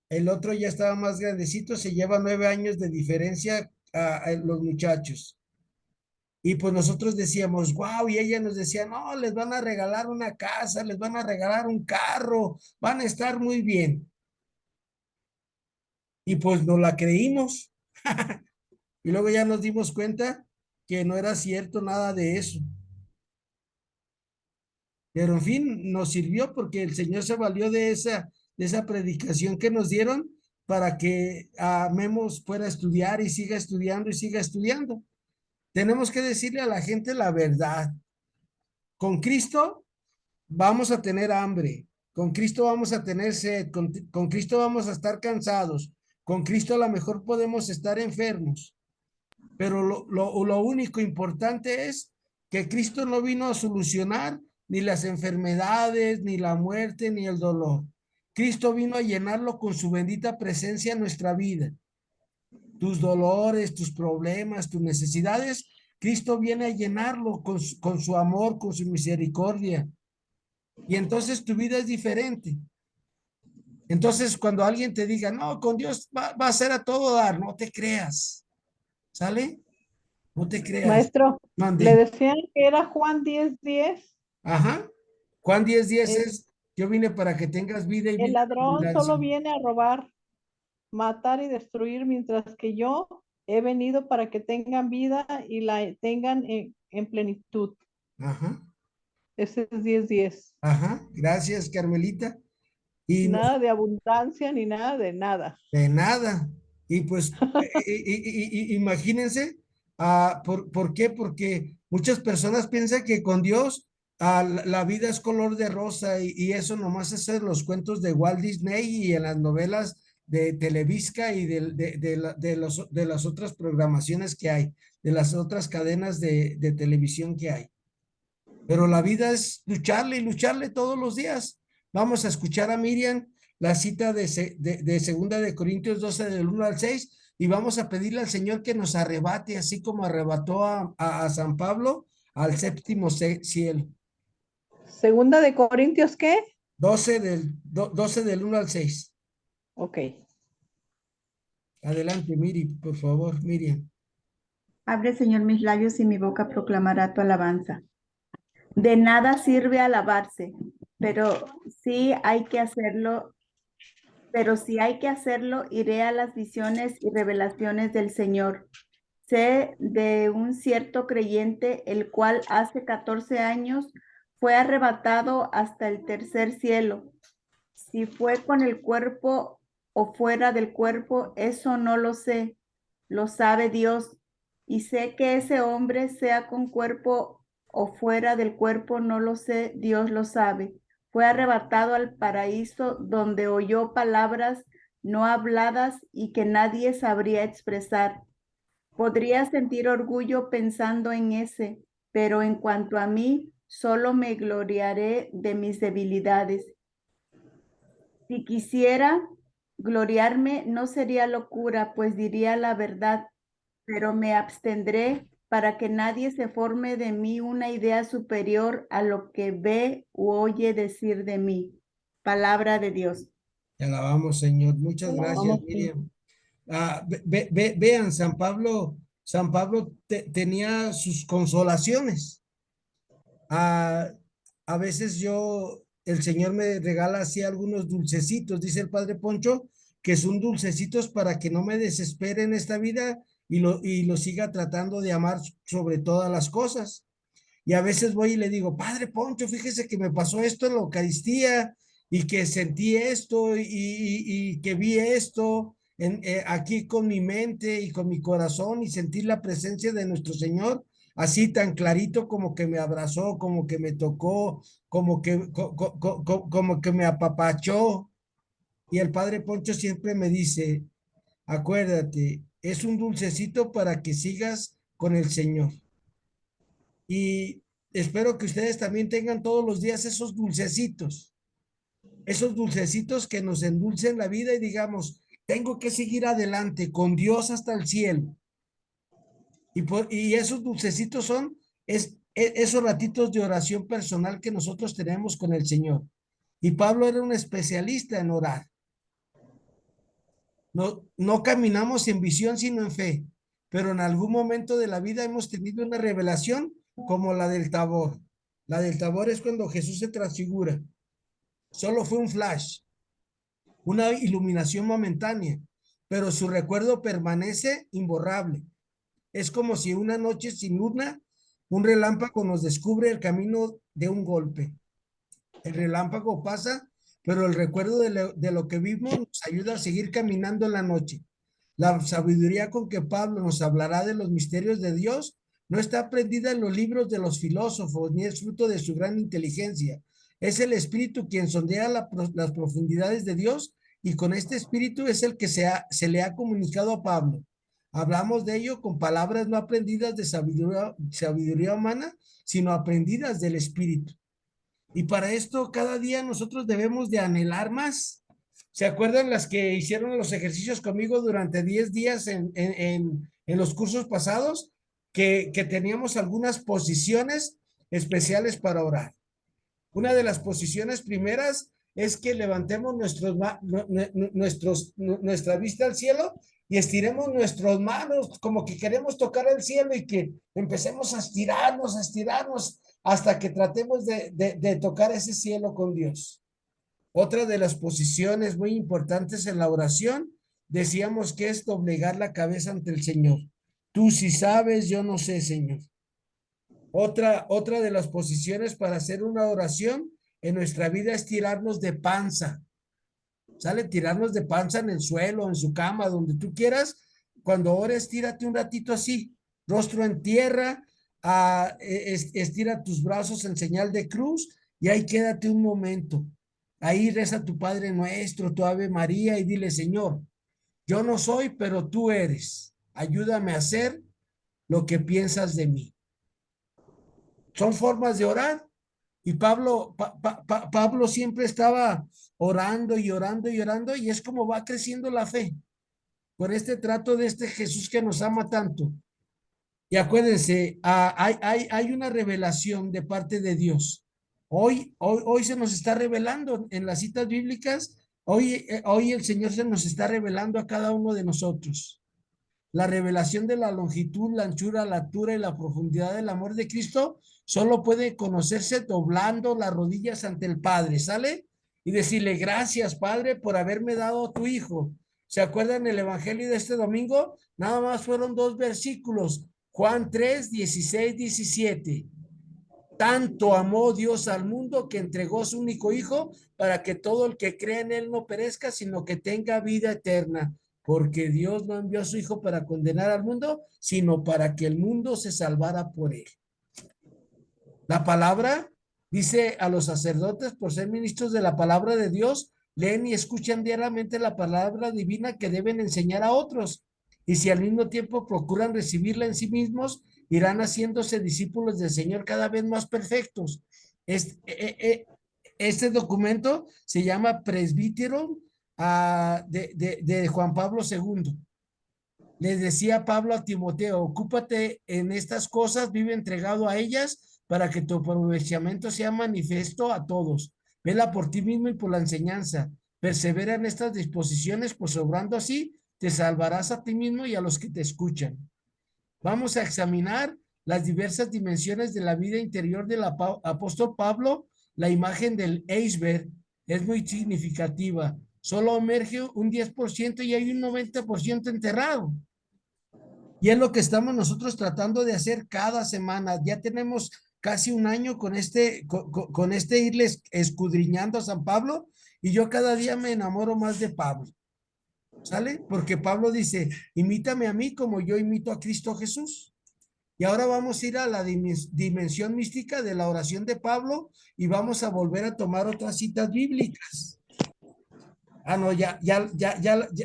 El otro ya estaba más grandecito, se lleva 9 años de diferencia a los muchachos. Y pues nosotros decíamos, wow, y ella nos decía, no, les van a regalar una casa, les van a regalar un carro, van a estar muy bien. Y pues nos la creímos. Y luego ya nos dimos cuenta que no era cierto nada de eso. Pero en fin, nos sirvió porque el Señor se valió de esa predicación que nos dieron para que Memos pueda estudiar y siga estudiando y siga estudiando. Tenemos que decirle a la gente la verdad. Con Cristo vamos a tener hambre, con Cristo vamos a tener sed, con Cristo vamos a estar cansados, con Cristo a lo mejor podemos estar enfermos, pero lo único importante es que Cristo no vino a solucionar ni las enfermedades, ni la muerte, ni el dolor. Cristo vino a llenarlo con su bendita presencia en nuestra vida. Tus dolores, tus problemas, tus necesidades, Cristo viene a llenarlo con su amor, con su misericordia. Y entonces tu vida es diferente. Entonces, cuando alguien te diga, no, con Dios va a ser a todo dar, no te creas. ¿Sale? No te creas. Maestro, le Mande. decían que era Juan 10:10. Ajá. Juan 10:10 es, yo vine para que tengas vida y El vida en ladrón abundancia. solo viene a robar, matar y destruir, mientras que yo he venido para que tengan vida y la tengan en plenitud. Ajá. Ese es 10:10. Ajá. Gracias, Carmelita. Y nos Nada de abundancia ni nada de nada. de nada. Y pues, imagínense, ¿por qué? Porque muchas personas piensan que con Dios la vida es color de rosa y eso nomás es en los cuentos de Walt Disney y en las novelas de Televisa y de las otras programaciones que hay, de las otras cadenas de televisión que hay. Pero la vida es lucharle y lucharle todos los días. Vamos a escuchar a Miriam la cita de segunda de Corintios 12 del 1 al 6 y vamos a pedirle al Señor que nos arrebate, así como arrebató a San Pablo al séptimo cielo. Segunda de Corintios, ¿qué? 12 del 1 al 6. Ok. Adelante, Miri, por favor, Miriam. Abre, Señor, mis labios y mi boca proclamará tu alabanza. De nada sirve alabarse, pero sí hay que hacerlo. Pero si hay que hacerlo, iré a las visiones y revelaciones del Señor. Sé de un cierto creyente, el cual hace 14 años fue arrebatado hasta el tercer cielo. Si fue con el cuerpo o fuera del cuerpo, eso no lo sé, lo sabe Dios. Y sé que ese hombre, sea con cuerpo o fuera del cuerpo, no lo sé, Dios lo sabe. Fue arrebatado al paraíso, donde oyó palabras no habladas y que nadie sabría expresar. Podría sentir orgullo pensando en ese, pero en cuanto a mí, solo me gloriaré de mis debilidades. Si quisiera gloriarme, no sería locura, pues diría la verdad, pero me abstendré para que nadie se forme de mí una idea superior a lo que ve u oye decir de mí. Palabra de Dios. Te alabamos, Señor. Muchas gracias, Vamos, sí. Miriam. Vean, San Pablo tenía sus consolaciones. A veces el Señor me regala así algunos dulcecitos, dice el Padre Poncho, que son dulcecitos para que no me desespere en esta vida y lo siga tratando de amar sobre todas las cosas. Y a veces voy y le digo, Padre Poncho, fíjese que me pasó esto en la Eucaristía y que sentí esto y que vi esto aquí con mi mente y con mi corazón y sentí la presencia de nuestro Señor así tan clarito como que me abrazó, como que me tocó, como que me apapachó. Y el Padre Poncho siempre me dice, acuérdate, es un dulcecito para que sigas con el Señor. Y espero que ustedes también tengan todos los días esos dulcecitos que nos endulcen la vida y digamos, tengo que seguir adelante con Dios hasta el cielo. Y esos dulcecitos son esos ratitos de oración personal que nosotros tenemos con el Señor. Y Pablo era un especialista en orar. No caminamos en visión, sino en fe. Pero en algún momento de la vida hemos tenido una revelación como la del Tabor. La del Tabor es cuando Jesús se transfigura. Solo fue un flash, una iluminación momentánea. pero su recuerdo permanece imborrable. Es como si una noche sin luna, un relámpago nos descubre el camino de un golpe. El relámpago pasa, pero el recuerdo de lo que vimos nos ayuda a seguir caminando en la noche. La sabiduría con que Pablo nos hablará de los misterios de Dios no está prendida en los libros de los filósofos, ni es fruto de su gran inteligencia. Es el Espíritu quien sondea las profundidades de Dios, y con este Espíritu es el que se le ha comunicado a Pablo. Hablamos de ello con palabras no aprendidas de sabiduría humana, sino aprendidas del Espíritu. Y para esto cada día nosotros debemos de anhelar más. ¿Se acuerdan las que hicieron los ejercicios conmigo durante 10 días en los cursos pasados? Que teníamos algunas posiciones especiales para orar. Una de las posiciones primeras es que levantemos nuestra vista al cielo y estiremos nuestras manos como que queremos tocar el cielo, y que empecemos a estirarnos hasta que tratemos de tocar ese cielo con Dios. Otra de las posiciones muy importantes en la oración, decíamos que es doblegar la cabeza ante el Señor. Tú sí sabes, yo no sé, Señor. Otra de las posiciones para hacer una oración en nuestra vida es tirarnos de panza. ¿Sale? Tirarnos de panza en el suelo, en su cama, donde tú quieras. Cuando ores, tírate un ratito así, rostro en tierra, estira tus brazos en señal de cruz, y ahí quédate un momento. Ahí reza tu Padre Nuestro, tu Ave María, y dile: Señor, yo no soy, pero tú eres. Ayúdame a hacer lo que piensas de mí. Son formas de orar. Y Pablo siempre estaba orando y orando y orando, y es como va creciendo la fe por este trato de este Jesús que nos ama tanto. Y acuérdense, hay una revelación de parte de Dios. Hoy se nos está revelando en las citas bíblicas. Hoy el Señor se nos está revelando a cada uno de nosotros. La revelación de la longitud, la anchura, la altura y la profundidad del amor de Cristo solo puede conocerse doblando las rodillas ante el Padre, ¿sale? Y decirle: gracias, Padre, por haberme dado a tu Hijo. ¿Se acuerdan el Evangelio de este domingo? Nada más fueron 2 versículos. Juan 3, 16, 17. Tanto amó Dios al mundo que entregó su único Hijo, para que todo el que cree en él no perezca, sino que tenga vida eterna. Porque Dios no envió a su Hijo para condenar al mundo, sino para que el mundo se salvara por él. La palabra dice a los sacerdotes, por ser ministros de la palabra de Dios, leen y escuchan diariamente la palabra divina que deben enseñar a otros. Y si al mismo tiempo procuran recibirla en sí mismos, irán haciéndose discípulos del Señor cada vez más perfectos. Este documento se llama Presbítero de Juan Pablo II. Les decía Pablo a Timoteo: ocúpate en estas cosas, vive entregado a ellas, para que tu aprovechamiento sea manifiesto a todos. Vela por ti mismo y por la enseñanza. Persevera en estas disposiciones, pues obrando así, te salvarás a ti mismo y a los que te escuchan. Vamos a examinar las diversas dimensiones de la vida interior del apóstol Pablo. La imagen del iceberg es muy significativa. Solo emerge un 10% y hay un 90% enterrado. Y es lo que estamos nosotros tratando de hacer cada semana. Ya tenemos casi un año con este irles escudriñando a San Pablo, y yo cada día me enamoro más de Pablo. ¿Sale? Porque Pablo dice: imítame a mí como yo imito a Cristo Jesús. Y ahora vamos a ir a la dimensión mística de la oración de Pablo, y vamos a volver a tomar otras citas bíblicas. No,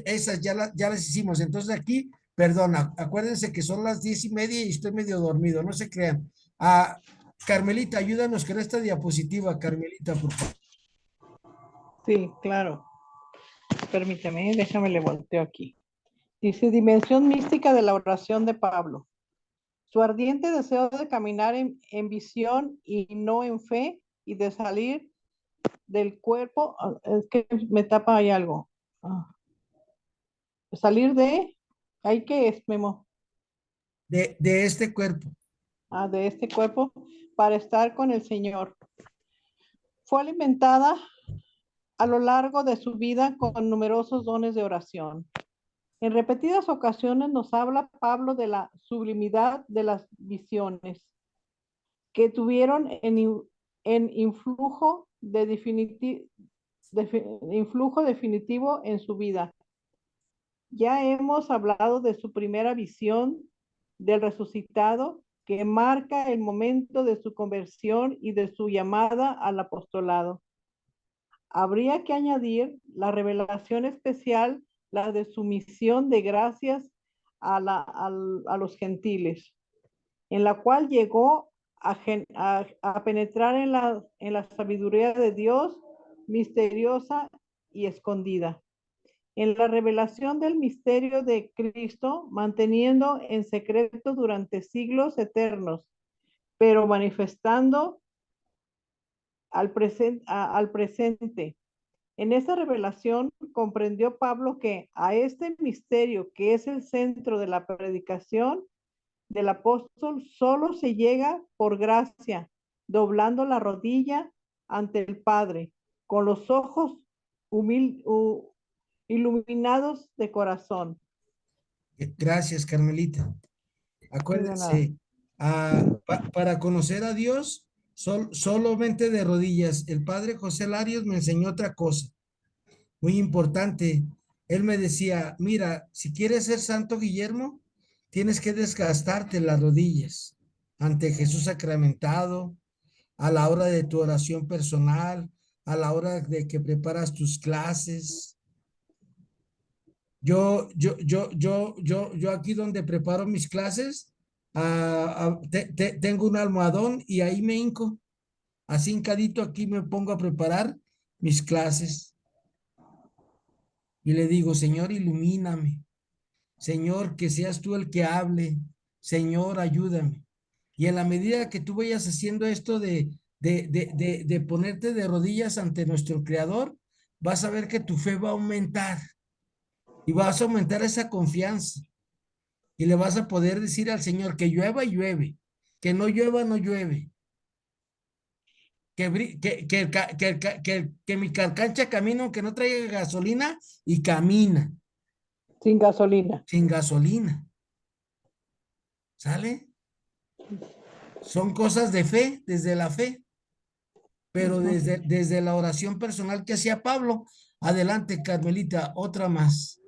esas ya las hicimos. Entonces aquí, perdona, acuérdense que son las 10:30 y estoy medio dormido, no se crean. Carmelita, ayúdanos con esta diapositiva, Carmelita, por favor. Sí, claro. Permíteme, déjame le volteo aquí. Dice: dimensión mística de la oración de Pablo. Su ardiente deseo de caminar en visión y no en fe, y de salir del cuerpo. Es que me tapa ahí algo. Salir de, ¿ahí qué es, Memo? De este cuerpo. De este cuerpo, para estar con el Señor. Fue alimentada a lo largo de su vida con numerosos dones de oración. En repetidas ocasiones nos habla Pablo de la sublimidad de las visiones que tuvieron en influjo, influjo definitivo en su vida. Ya hemos hablado de su primera visión del resucitado, que marca el momento de su conversión y de su llamada al apostolado. Habría que añadir la revelación especial, la de su misión de gracias a los gentiles, en la cual llegó a penetrar en la sabiduría de Dios, misteriosa y escondida. En la revelación del misterio de Cristo, manteniendo en secreto durante siglos eternos, pero manifestando al presente. En esa revelación comprendió Pablo que a este misterio, que es el centro de la predicación del apóstol, solo se llega por gracia, doblando la rodilla ante el Padre, con los ojos iluminados de corazón. Gracias, Carmelita. Acuérdense, para conocer a Dios, solamente de rodillas. El padre José Larios me enseñó otra cosa, muy importante. Él me decía, mira, si quieres ser santo, Guillermo, tienes que desgastarte las rodillas ante Jesús sacramentado, a la hora de tu oración personal, a la hora de que preparas tus clases. Yo aquí donde preparo mis clases, tengo un almohadón y ahí me hinco, así hincadito aquí me pongo a preparar mis clases y le digo, Señor, ilumíname, Señor, que seas tú el que hable, Señor, ayúdame. Y en la medida que tú vayas haciendo esto de ponerte de rodillas ante nuestro Creador, vas a ver que tu fe va a aumentar y vas a aumentar esa confianza. Y le vas a poder decir al Señor que llueva y llueve, que no llueva, no llueve, que mi carcancha camina aunque no traiga gasolina y camina. Sin gasolina. Sin gasolina. ¿Sale? Son cosas de fe, desde la fe, pero desde la oración personal que hacía Pablo. Adelante, Carmelita, otra más.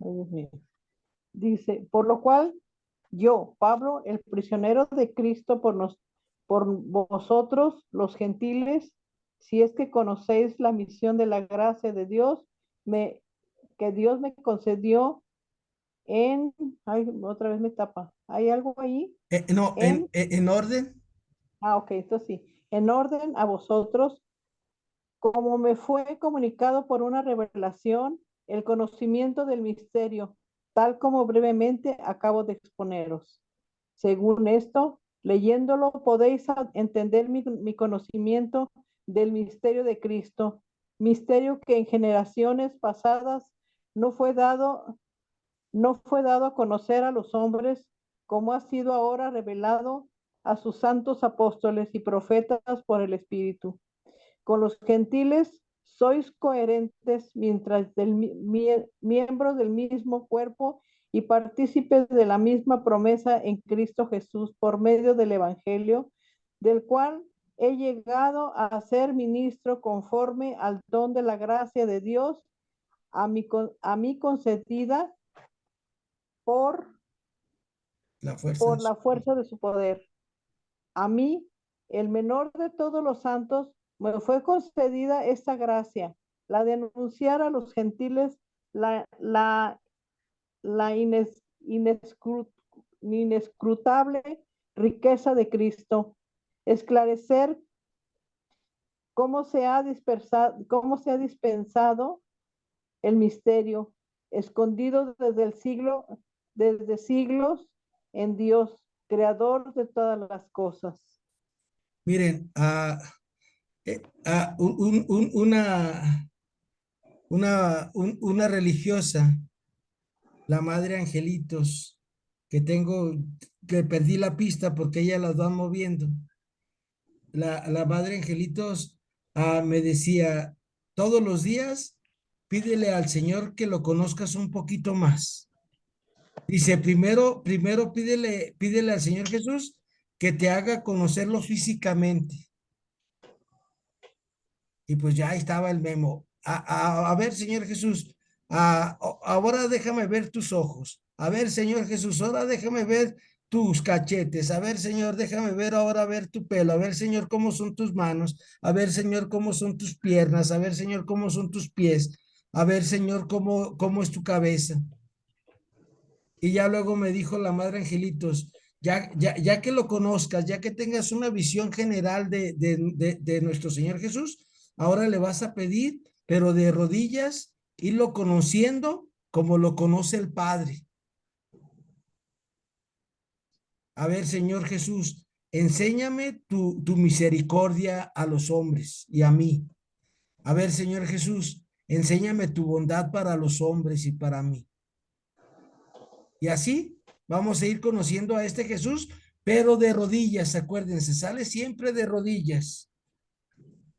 Ay, Dios mío. Dice, por lo cual yo, Pablo, el prisionero de Cristo por vosotros, los gentiles, si es que conocéis la misión de la gracia de Dios, que Dios me concedió ay, otra vez me tapa. ¿Hay algo ahí? No, en orden. Ok, esto sí. En orden a vosotros, como me fue comunicado por una revelación, el conocimiento del misterio, tal como brevemente acabo de exponeros. Según esto, leyéndolo podéis entender mi conocimiento del misterio de Cristo, misterio que en generaciones pasadas no fue dado a conocer a los hombres, como ha sido ahora revelado a sus santos apóstoles y profetas por el Espíritu. Con los gentiles sois coherentes mientras miembros del mismo cuerpo y partícipes de la misma promesa en Cristo Jesús por medio del Evangelio, del cual he llegado a ser ministro conforme al don de la gracia de Dios a mí concedida por la fuerza de su poder. A mí, el menor de todos los santos, me fue concedida esta gracia, la de anunciar a los gentiles la inescrutable riqueza de Cristo, esclarecer cómo se ha dispensado el misterio, escondido desde siglos en Dios, creador de todas las cosas. Miren, una religiosa, la Madre Angelitos, que perdí la pista porque ella las va moviendo. La Madre Angelitos me decía, todos los días pídele al Señor que lo conozcas un poquito más. Dice, primero pídele al Señor Jesús que te haga conocerlo físicamente. Y pues ya ahí estaba el memo. A ver, Señor Jesús, ahora déjame ver tus ojos. A ver, Señor Jesús, ahora déjame ver tus cachetes. A ver, Señor, déjame ver ahora ver tu pelo. A ver, Señor, cómo son tus manos. A ver, Señor, cómo son tus piernas. A ver, Señor, cómo son tus pies. A ver, Señor, cómo es tu cabeza. Y ya luego me dijo la madre Angelitos, ya que lo conozcas, ya que tengas una visión general de nuestro Señor Jesús, ahora le vas a pedir, pero de rodillas, irlo conociendo como lo conoce el Padre. A ver, Señor Jesús, enséñame tu misericordia a los hombres y a mí. A ver, Señor Jesús, enséñame tu bondad para los hombres y para mí. Y así vamos a ir conociendo a este Jesús, pero de rodillas, acuérdense, sale siempre de rodillas.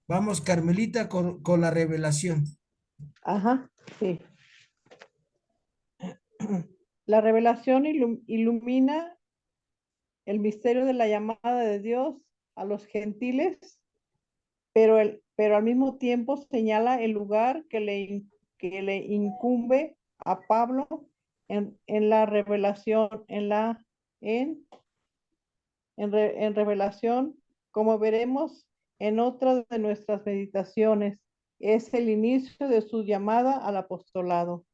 Vamos, Carmelita, con la revelación. Ajá, sí. La revelación ilumina el misterio de la llamada de Dios a los gentiles, pero al mismo tiempo señala el lugar que le incumbe a Pablo en la revelación, en revelación, como veremos en otra de nuestras meditaciones, es el inicio de su llamada al apostolado.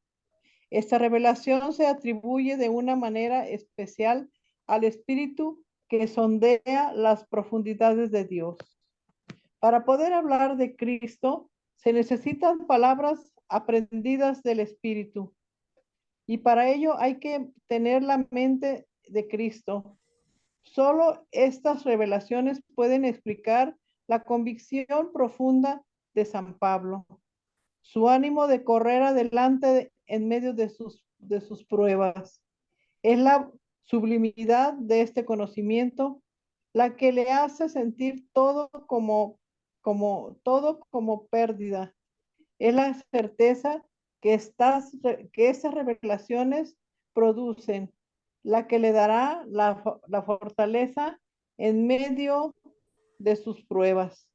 Esta revelación se atribuye de una manera especial al Espíritu que sondea las profundidades de Dios. Para poder hablar de Cristo, se necesitan palabras aprendidas del Espíritu. Y para ello hay que tener la mente de Cristo. Solo estas revelaciones pueden explicar la convicción profunda de San Pablo, su ánimo de correr adelante en medio de sus pruebas. Es la sublimidad de este conocimiento la que le hace sentir todo como pérdida. Es la certeza que esas revelaciones producen, la que le dará la fortaleza en medio de sus pruebas,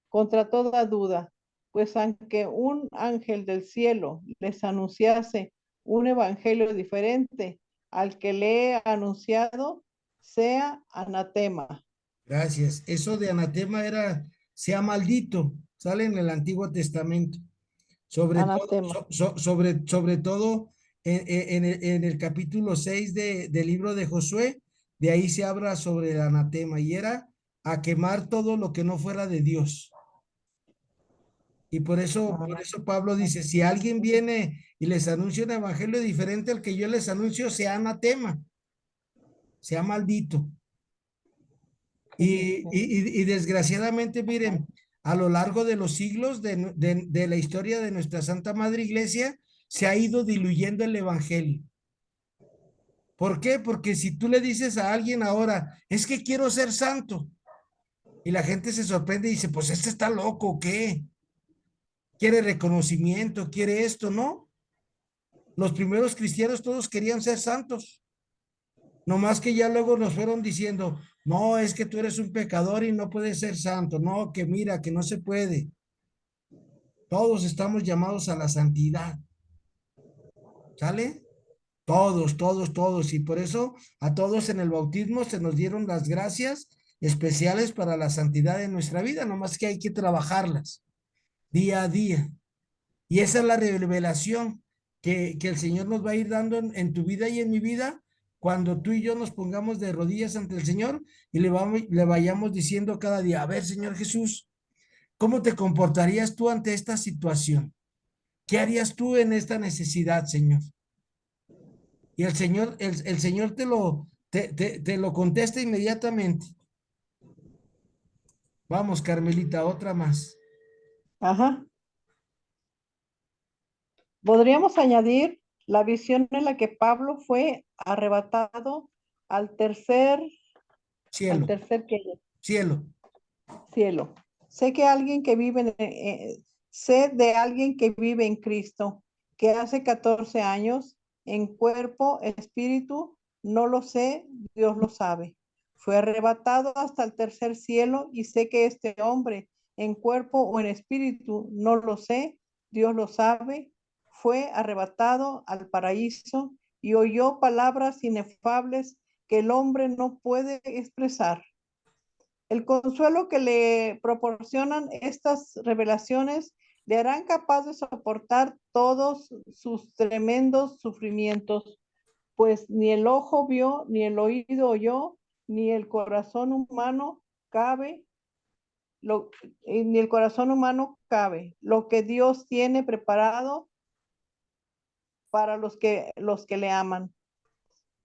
contra toda duda, pues aunque un ángel del cielo les anunciase un evangelio diferente al que le he anunciado, sea anatema. Gracias. Eso de anatema sea maldito, sale en el Antiguo Testamento. Anatema. Sobre todo en el capítulo 6 del libro de Josué, de ahí se habla sobre el anatema y era a quemar todo lo que no fuera de Dios. Y por eso Pablo dice, si alguien viene y les anuncia un evangelio diferente al que yo les anuncio, sea anatema, sea maldito. Y desgraciadamente, miren, a lo largo de los siglos de la historia de nuestra Santa Madre Iglesia, se ha ido diluyendo el evangelio. ¿Por qué? Porque si tú le dices a alguien ahora, es que quiero ser santo, y la gente se sorprende y dice, pues este está loco, ¿o qué? Quiere reconocimiento, quiere esto, ¿no? Los primeros cristianos todos querían ser santos. No más que ya luego nos fueron diciendo, no, es que tú eres un pecador y no puedes ser santo. No, que mira, que no se puede. Todos estamos llamados a la santidad. ¿Sale? Todos, todos, todos. Y por eso a todos en el bautismo se nos dieron las gracias especiales para la santidad de nuestra vida. No más que hay que trabajarlas día a día. Y esa es la revelación que el Señor nos va a ir dando en tu vida y en mi vida cuando tú y yo nos pongamos de rodillas ante el Señor y le vayamos diciendo cada día, a ver, Señor Jesús, ¿cómo te comportarías tú ante esta situación? ¿Qué harías tú en esta necesidad, Señor? Y el Señor, el Señor te lo contesta inmediatamente. Vamos, Carmelita, otra más. Ajá. Podríamos añadir la visión en la que Pablo fue arrebatado al tercer Cielo, ¿qué? cielo. Cielo. Sé que alguien que vive Sé de alguien que vive en Cristo, que hace 14 años, en cuerpo, espíritu, no lo sé, Dios lo sabe. Fue arrebatado hasta el tercer cielo y sé que este hombre, en cuerpo o en espíritu, no lo sé, Dios lo sabe, fue arrebatado al paraíso y oyó palabras inefables que el hombre no puede expresar. El consuelo que le proporcionan estas revelaciones le harán capaz de soportar todos sus tremendos sufrimientos, pues ni el ojo vio, ni el oído oyó, ni el corazón humano cabe, ni el corazón humano cabe, lo que Dios tiene preparado para los que le aman.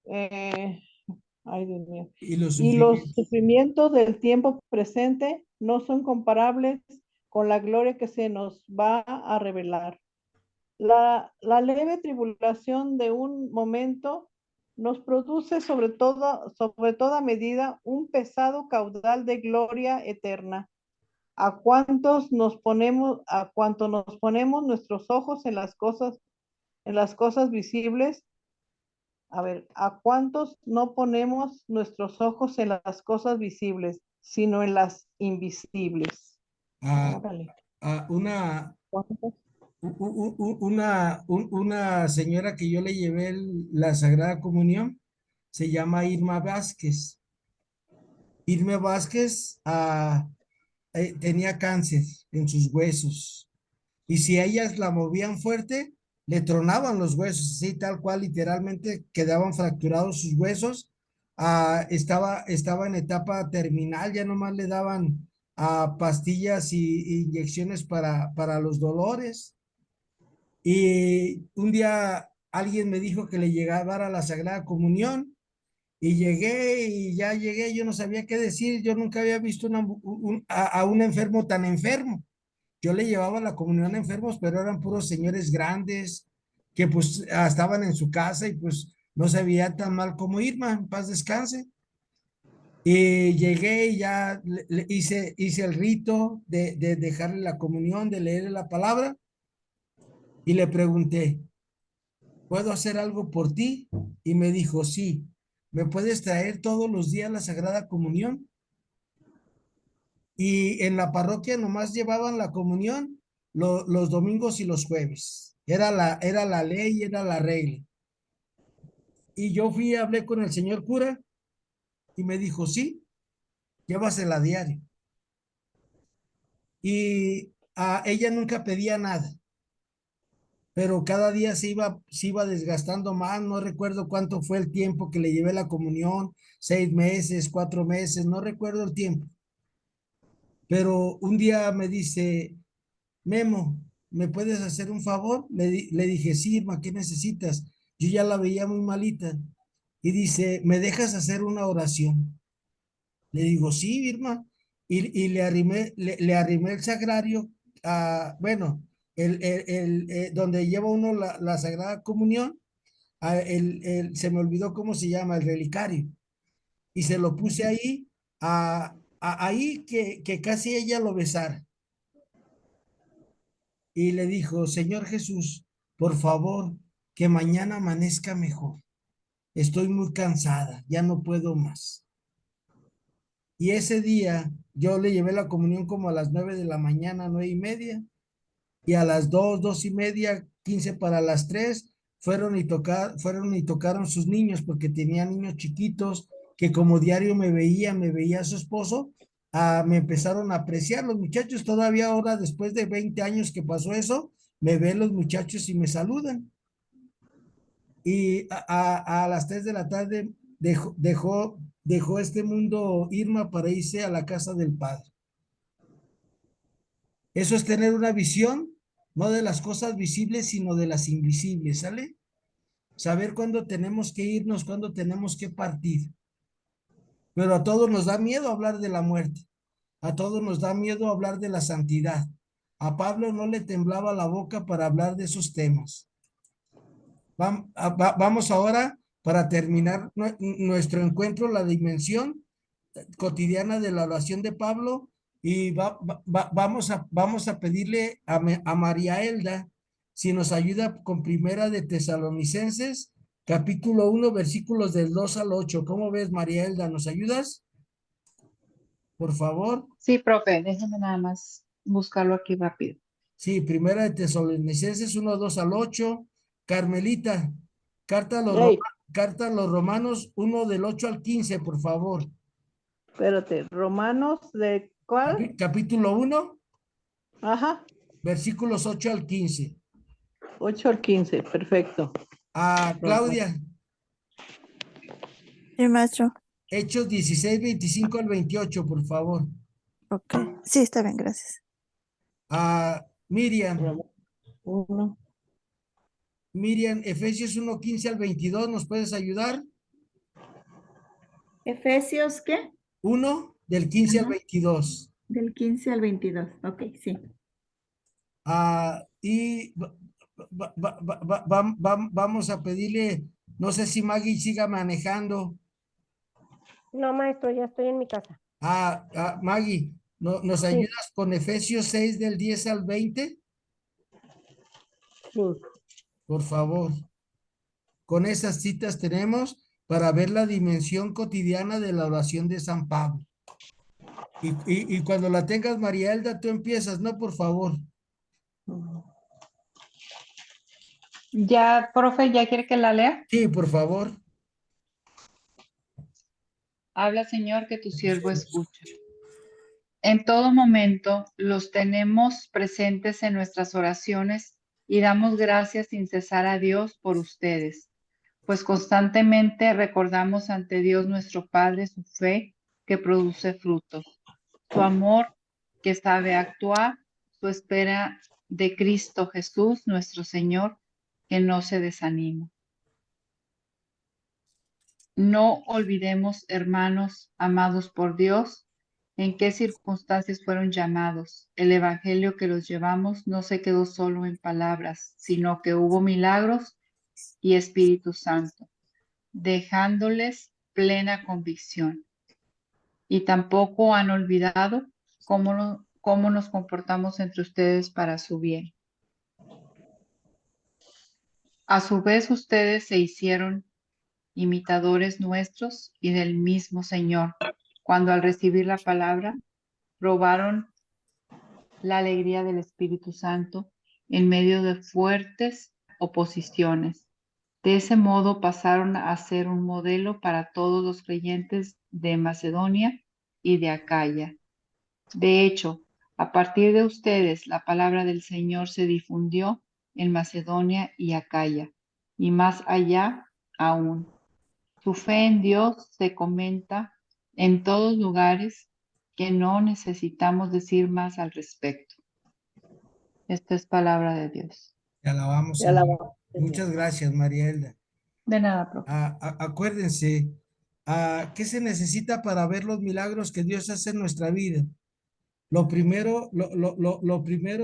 Ay, Dios mío. Y los Y los sufrimientos. sufrimientos del tiempo presente no son comparables con la gloria que se nos va a revelar. La leve tribulación de un momento nos produce sobre toda medida un pesado caudal de gloria eterna. A cuanto nos ponemos nuestros ojos en las cosas visibles, a ver, ¿a cuántos no ponemos nuestros ojos en las cosas visibles, sino en las invisibles? A, Órale. a una, ¿Cuántos? una señora que yo le llevé la Sagrada Comunión, se llama Irma Vázquez. Irma Vázquez tenía cáncer en sus huesos. Y si ellas la movían fuerte, le tronaban los huesos, así tal cual, literalmente quedaban fracturados sus huesos. Estaba en etapa terminal, ya nomás le daban pastillas y inyecciones para los dolores. Y un día alguien me dijo que le llegara a la Sagrada Comunión y llegué y ya llegué, yo no sabía qué decir, yo nunca había visto a un enfermo tan enfermo. Yo le llevaba la comunión a enfermos, pero eran puros señores grandes que pues estaban en su casa y pues no se veía tan mal como Irma, en paz descanse. Y llegué y ya hice el rito de dejarle la comunión, de leerle la palabra y le pregunté, ¿puedo hacer algo por ti? Y me dijo, sí, ¿me puedes traer todos los días la Sagrada Comunión? Y en la parroquia nomás llevaban la comunión los domingos y los jueves. Era la ley, era la regla. Y yo fui, hablé con el señor cura y me dijo, sí, llévasela a diario. Y ella nunca pedía nada, pero cada día se iba desgastando más. No recuerdo cuánto fue el tiempo que le llevé la comunión, 6 meses, 4 meses, no recuerdo el tiempo. Pero un día me dice, Memo, ¿me puedes hacer un favor? Le dije, sí, Irma, ¿qué necesitas? Yo ya la veía muy malita. Y dice, ¿me dejas hacer una oración? Le digo, sí, Irma. Y le arrimé el sagrario, bueno, donde lleva uno la Sagrada Comunión, se me olvidó cómo se llama, el relicario. Y se lo puse ahí, ahí que casi ella lo besara. Y le dijo, Señor Jesús, por favor, que mañana amanezca mejor. Estoy muy cansada, ya no puedo más. Y ese día yo le llevé la comunión como a las 9 de la mañana, 9:30, y a las 2, 2:30, 15 para las 3, fueron y tocaron sus niños, porque tenía niños chiquitos que como diario me veía su esposo, me empezaron a apreciar los muchachos. Todavía ahora, después de 20 años que pasó eso, me ven los muchachos y me saludan. Y a las 3 de la tarde dejó este mundo Irma para irse a la casa del Padre. Eso es tener una visión, no de las cosas visibles, sino de las invisibles, ¿sale? Saber cuándo tenemos que irnos, cuándo tenemos que partir. Pero a todos nos da miedo hablar de la muerte. A todos nos da miedo hablar de la santidad. A Pablo no le temblaba la boca para hablar de esos temas. Vamos ahora para terminar nuestro encuentro, la dimensión cotidiana de la oración de Pablo, Y vamos a pedirle a María Elda si nos ayuda con Primera de Tesalonicenses, capítulo 1, versículos del 2 al 8. ¿Cómo ves, María Elda? ¿Nos ayudas? Por favor. Sí, profe, déjeme nada más buscarlo aquí rápido. Sí, Primera de Tesalonicenses 1, 2 al 8. Carmelita, Ey, carta a los Romanos 1 del 8 al 15, por favor. espérate, Romanos de ¿cuál? Capítulo 1, Ajá, versículos 8 al 15. 8 al 15, perfecto. Claudia, Sí, maestro. Hechos 16, 25 al 28, por favor. Ok. Sí, está bien, gracias. Miriam, Uno. Efesios 1, 15 al 22, ¿nos puedes ayudar? Efesios, ¿qué? 1 del 15 al Ajá. 22. Del 15 al 22. Ok, sí. Y vamos a pedirle, no sé si Maggie siga manejando. No, maestro, ya estoy en mi casa. Maggie, ¿nos Sí, ayudas con Efesios 6 del 10 al 20? sí. Por favor. Con esas citas tenemos para ver la dimensión cotidiana de la oración de San Pablo. Y cuando la tengas, María Elda, tú empiezas, ¿no? Por favor. Ya, profe, ¿ya quiere que la lea? Sí, por favor. Habla, Señor, que tu siervo escucha. En todo momento los tenemos presentes en nuestras oraciones y damos gracias sin cesar a Dios por ustedes, pues constantemente recordamos ante Dios nuestro Padre su fe que produce frutos, su amor que sabe actuar, su espera de Cristo Jesús, nuestro Señor, que no se desanima. No olvidemos, hermanos amados por Dios, en qué circunstancias fueron llamados. El evangelio que los llevamos no se quedó solo en palabras, sino que hubo milagros y Espíritu Santo, dejándoles plena convicción. Y tampoco han olvidado cómo nos comportamos entre ustedes para su bien. A su vez, ustedes se hicieron imitadores nuestros y del mismo Señor, cuando al recibir la palabra probaron la alegría del Espíritu Santo en medio de fuertes oposiciones. De ese modo pasaron a ser un modelo para todos los creyentes de Macedonia y de Acaya. De hecho, a partir de ustedes, la palabra del Señor se difundió en Macedonia y Acaya, y más allá aún. Su fe en Dios se comenta en todos lugares, que no necesitamos decir más al respecto. Esta es palabra de Dios. Te alabamos, Te Señor. alabamos, Señor. Muchas gracias, María Elda. De nada, profe. Acuérdense, ¿qué se necesita para ver los milagros que Dios hace en nuestra vida? Lo primero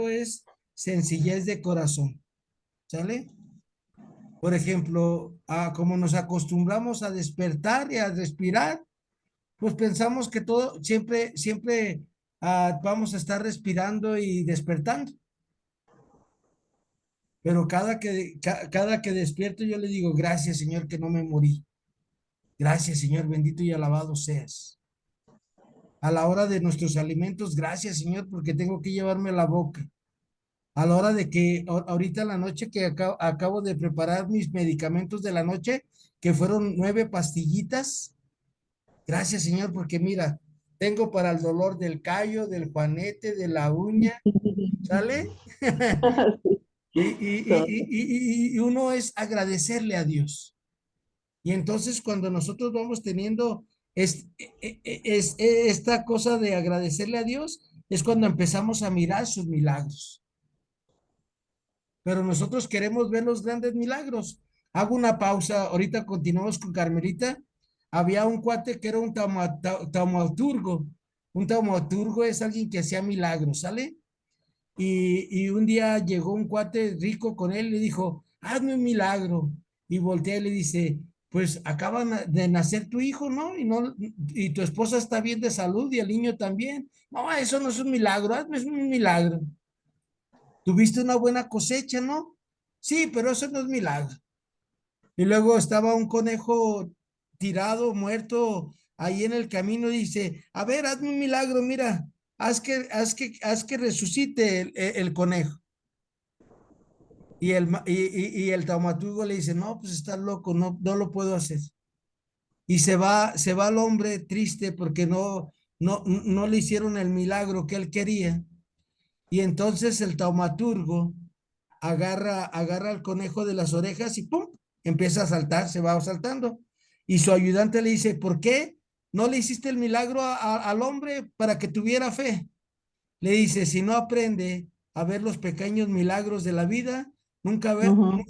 es sencillez de corazón, ¿sale? Por ejemplo, como nos acostumbramos a despertar y a respirar, pues pensamos que todo, siempre vamos a estar respirando y despertando. Pero cada que despierto yo le digo, gracias, Señor, que no me morí. Gracias, Señor, bendito y alabado seas. A la hora de nuestros alimentos, gracias, Señor, porque tengo que llevarme la boca. A la hora de que ahorita en la noche que acabo de preparar mis medicamentos de la noche, que fueron 9 pastillitas. Gracias, Señor, porque mira, tengo para el dolor del callo, del juanete, de la uña, ¿sale? Y uno es agradecerle a Dios. Y entonces cuando nosotros vamos teniendo esta cosa de agradecerle a Dios, es cuando empezamos a mirar sus milagros. Pero nosotros queremos ver los grandes milagros. Hago una pausa, ahorita continuamos con Carmelita. Había un cuate que era un taumaturgo. Un taumaturgo es alguien que hacía milagros, ¿sale? Y un día llegó un cuate rico con él y le dijo, hazme un milagro. Y voltea y le dice, pues de nacer tu hijo, ¿no? Y tu esposa está bien de salud y el niño también. No, eso no es un milagro, hazme un milagro. Tuviste una buena cosecha, ¿no? Sí, pero eso no es milagro. Y luego estaba un conejo tirado, muerto, ahí en el camino, y dice, a ver, hazme un milagro, mira, haz que resucite el conejo. Y el taumaturgo le dice, no, pues estás loco, no lo puedo hacer. Y se va el hombre triste porque no le hicieron el milagro que él quería. Y entonces el taumaturgo agarra al conejo de las orejas y ¡pum! Empieza a saltar, se va saltando. Y su ayudante le dice, ¿por qué no le hiciste el milagro al hombre para que tuviera fe? Le dice, si no aprende a ver los pequeños milagros de la vida, Ujú.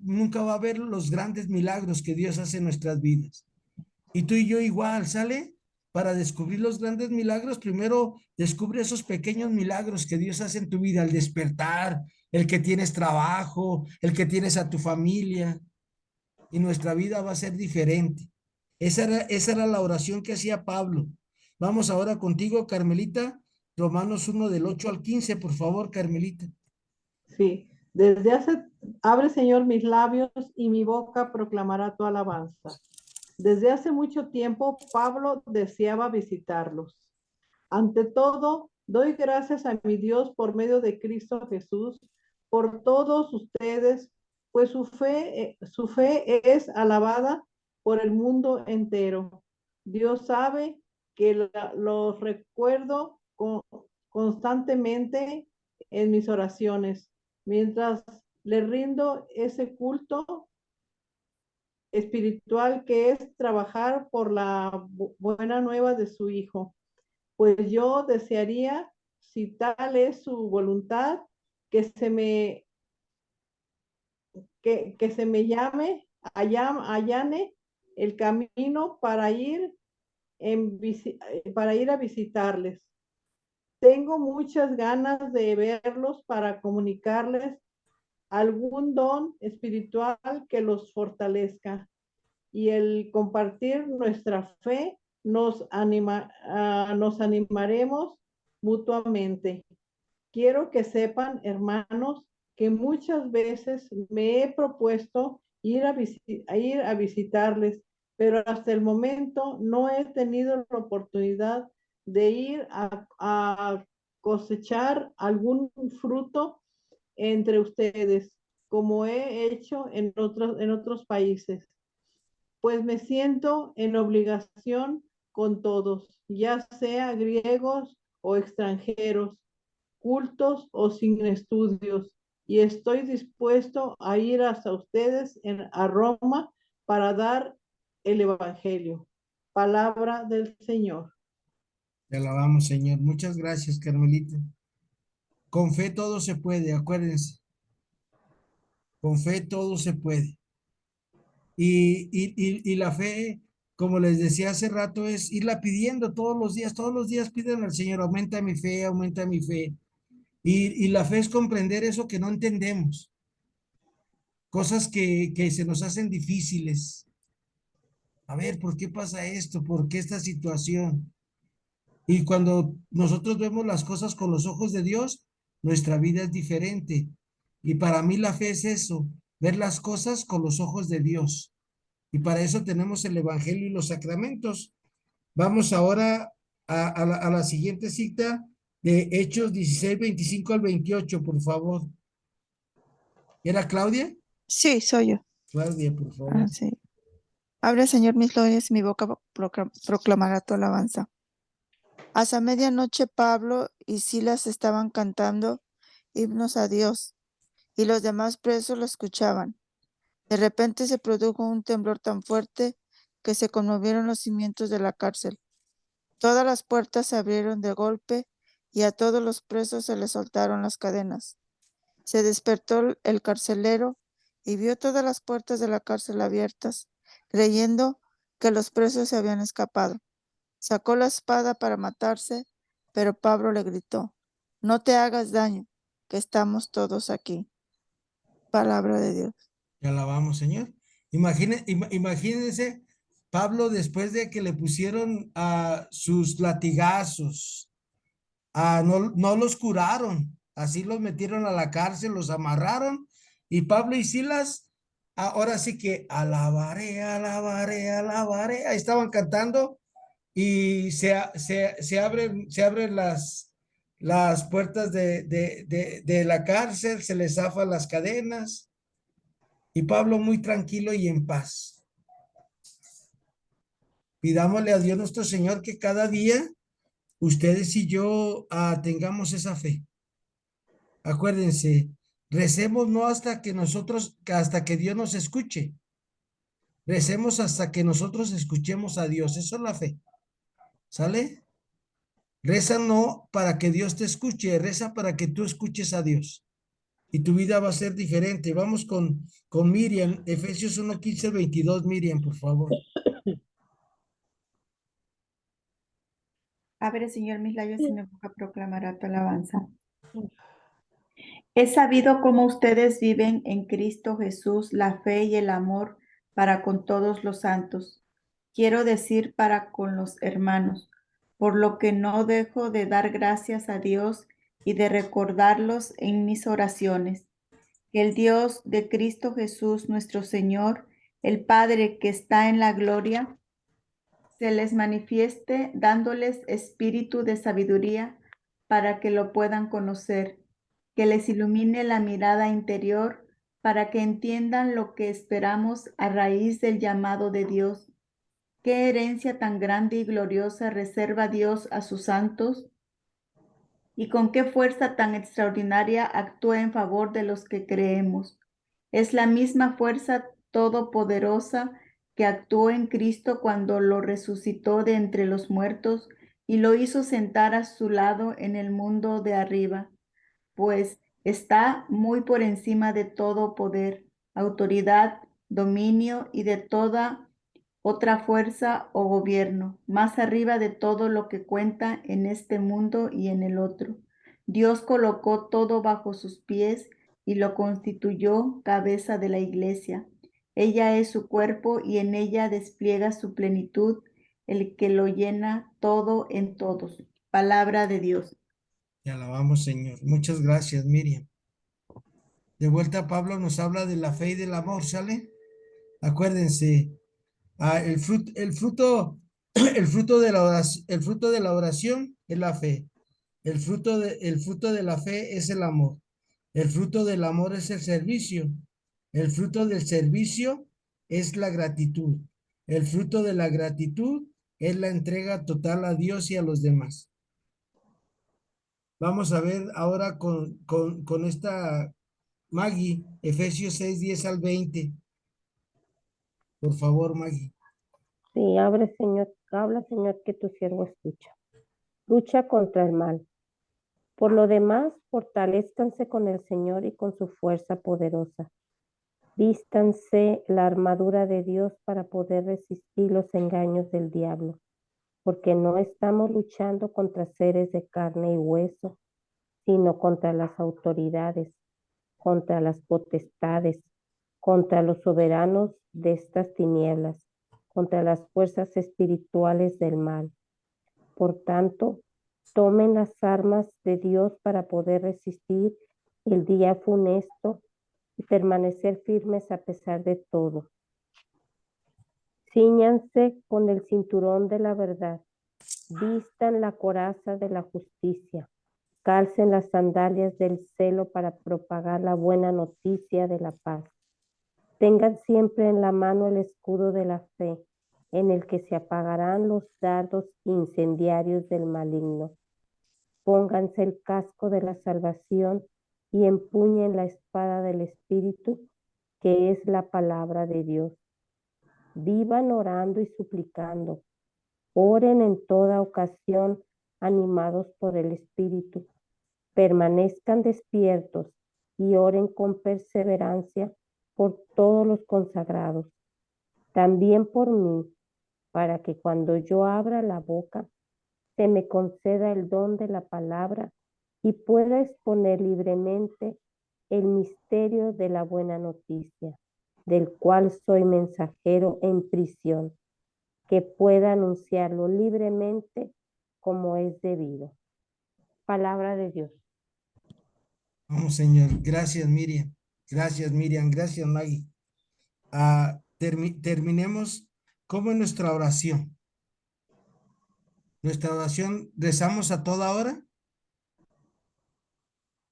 nunca va a ver los grandes milagros que Dios hace en nuestras vidas. Y tú y yo igual, ¿sale? Para descubrir los grandes milagros, primero descubre esos pequeños milagros que Dios hace en tu vida, al despertar, el que tienes trabajo, el que tienes a tu familia, y nuestra vida va a ser diferente. Esa era la oración que hacía Pablo. Vamos ahora contigo, Carmelita, Romanos 1 del 8 al 15, por favor, Carmelita. Sí, abre Señor mis labios y mi boca proclamará tu alabanza. Desde hace mucho tiempo Pablo deseaba visitarlos. Ante todo, doy gracias a mi Dios por medio de Cristo Jesús, por todos ustedes, pues su fe es alabada por el mundo entero. Dios sabe que los recuerdo constantemente en mis oraciones, mientras le rindo ese culto espiritual que es trabajar por la buena nueva de su Hijo. Pues yo desearía, si tal es su voluntad, que se me, que se me allane el camino para ir a visitarles. Tengo muchas ganas de verlos para comunicarles algún don espiritual que los fortalezca, y el compartir nuestra fe nos animaremos mutuamente. Quiero que sepan, hermanos, que muchas veces me he propuesto ir a visitarles, pero hasta el momento no he tenido la oportunidad de ir a cosechar algún fruto entre ustedes, como he hecho en otros países, pues me siento en obligación con todos, ya sea griegos o extranjeros, cultos o sin estudios, y estoy dispuesto a ir hasta ustedes a Roma para dar el Evangelio. Palabra del Señor. Te alabamos, Señor. Muchas gracias, Carmelita. Con fe todo se puede, acuérdense. Con fe todo se puede. Y la fe, como les decía hace rato, es irla pidiendo todos los días piden al Señor, aumenta mi fe, aumenta mi fe. Y la fe es comprender eso que no entendemos, cosas que se nos hacen difíciles. A ver, ¿por qué pasa esto? ¿Por qué esta situación? Y cuando nosotros vemos las cosas con los ojos de Dios, nuestra vida es diferente. Y para mí la fe es eso, ver las cosas con los ojos de Dios. Y para eso tenemos el Evangelio y los sacramentos. Vamos ahora a la siguiente cita de Hechos 16, 25 al 28, por favor. ¿Era Claudia? Sí, soy yo. Claudia, por favor. Sí. Abre, Señor, mis labios, mi boca proclamará tu alabanza. Hasta medianoche Pablo y Silas estaban cantando himnos a Dios, y los demás presos lo escuchaban. De repente se produjo un temblor tan fuerte que se conmovieron los cimientos de la cárcel. Todas las puertas se abrieron de golpe y a todos los presos se les soltaron las cadenas. Se despertó el carcelero y vio todas las puertas de la cárcel abiertas, creyendo que los presos se habían escapado. Sacó la espada para matarse, pero Pablo le gritó: no te hagas daño, que estamos todos aquí. Palabra de Dios. Te alabamos, Señor. Imagínense, Pablo, después de que le pusieron a sus latigazos, no los curaron, así los metieron a la cárcel, los amarraron, y Pablo y Silas, ahora sí que alabaré, alabaré, alabaré, ahí estaban cantando, y se abren las puertas de la cárcel, se les zafan las cadenas, y Pablo muy tranquilo y en paz. Pidámosle a Dios nuestro Señor que cada día ustedes y yo tengamos esa fe. Acuérdense, recemos no hasta que Dios nos escuche. Recemos hasta que nosotros escuchemos a Dios. Eso es la fe. ¿Sale? Reza no para que Dios te escuche, reza para que tú escuches a Dios. Y tu vida va a ser diferente. Vamos con Miriam, Efesios 1:15-22, Miriam, por favor. Abre, Señor, mis labios y mi boca proclamará tu alabanza. He sabido cómo ustedes viven en Cristo Jesús la fe y el amor para con todos los santos. Quiero decir para con los hermanos, por lo que no dejo de dar gracias a Dios y de recordarlos en mis oraciones. Que el Dios de Cristo Jesús, nuestro Señor, el Padre que está en la gloria, se les manifieste dándoles espíritu de sabiduría para que lo puedan conocer, que les ilumine la mirada interior para que entiendan lo que esperamos a raíz del llamado de Dios. ¿Qué herencia tan grande y gloriosa reserva Dios a sus santos? ¿Y con qué fuerza tan extraordinaria actúa en favor de los que creemos? Es la misma fuerza todopoderosa que actuó en Cristo cuando lo resucitó de entre los muertos y lo hizo sentar a su lado en el mundo de arriba, pues está muy por encima de todo poder, autoridad, dominio y de toda otra fuerza o gobierno, más arriba de todo lo que cuenta en este mundo y en el otro. Dios colocó todo bajo sus pies y lo constituyó cabeza de la iglesia. Ella es su cuerpo y en ella despliega su plenitud, el que lo llena todo en todos. Palabra de Dios. Te alabamos, Señor. Muchas gracias, Miriam. De vuelta, Pablo nos habla de la fe y del amor, ¿sale? Acuérdense, el fruto de la oración es la fe. El fruto de la fe es el amor. El fruto del amor es el servicio. El fruto del servicio es la gratitud. El fruto de la gratitud es la entrega total a Dios y a los demás. Vamos a ver ahora con esta Maggie, Efesios 6:10-20. Por favor, Maggie. Sí, habla, Señor, que tu siervo escucha. Lucha contra el mal. Por lo demás, fortalézcanse con el Señor y con su fuerza poderosa. Vístanse la armadura de Dios para poder resistir los engaños del diablo, porque no estamos luchando contra seres de carne y hueso, sino contra las autoridades, contra las potestades, contra los soberanos de estas tinieblas, contra las fuerzas espirituales del mal. Por tanto, tomen las armas de Dios para poder resistir el día funesto y permanecer firmes a pesar de todo. Cíñanse con el cinturón de la verdad, vistan la coraza de la justicia, calcen las sandalias del celo para propagar la buena noticia de la paz. Tengan siempre en la mano el escudo de la fe, en el que se apagarán los dardos incendiarios del maligno. Pónganse el casco de la salvación y empuñen la espada del Espíritu, que es la palabra de Dios. Vivan orando y suplicando. Oren en toda ocasión, animados por el Espíritu. Permanezcan despiertos y oren con perseverancia por todos los consagrados. También por mí, para que cuando yo abra la boca, se me conceda el don de la palabra y pueda exponer libremente el misterio de la buena noticia, del cual soy mensajero en prisión, que pueda anunciarlo libremente como es debido. Palabra de Dios. Vamos, Señor. Gracias, Miriam. Gracias, Miriam. Gracias, Maggie. Terminemos como en nuestra oración. Nuestra oración, rezamos a toda hora.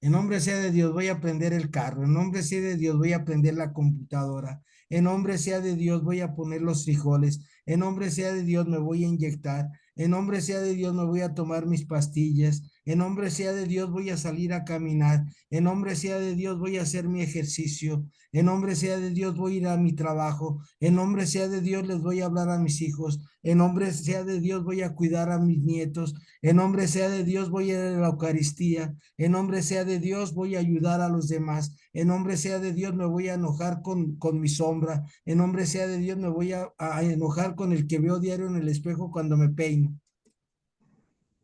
En nombre sea de Dios, voy a prender el carro. En nombre sea de Dios, voy a prender la computadora. En nombre sea de Dios, voy a poner los frijoles. En nombre sea de Dios, me voy a inyectar. En nombre sea de Dios, me voy a tomar mis pastillas. En nombre sea de Dios, voy a salir a caminar. En nombre sea de Dios, voy a hacer mi ejercicio. En nombre sea de Dios, voy a ir a mi trabajo. En nombre sea de Dios, les voy a hablar a mis hijos. En nombre sea de Dios, voy a cuidar a mis nietos. En nombre sea de Dios, voy a ir a la Eucaristía. En nombre sea de Dios, voy a ayudar a los demás. En nombre sea de Dios, me voy a enojar con mi sombra. En nombre sea de Dios, me voy a enojar con el que veo diario en el espejo cuando me peino.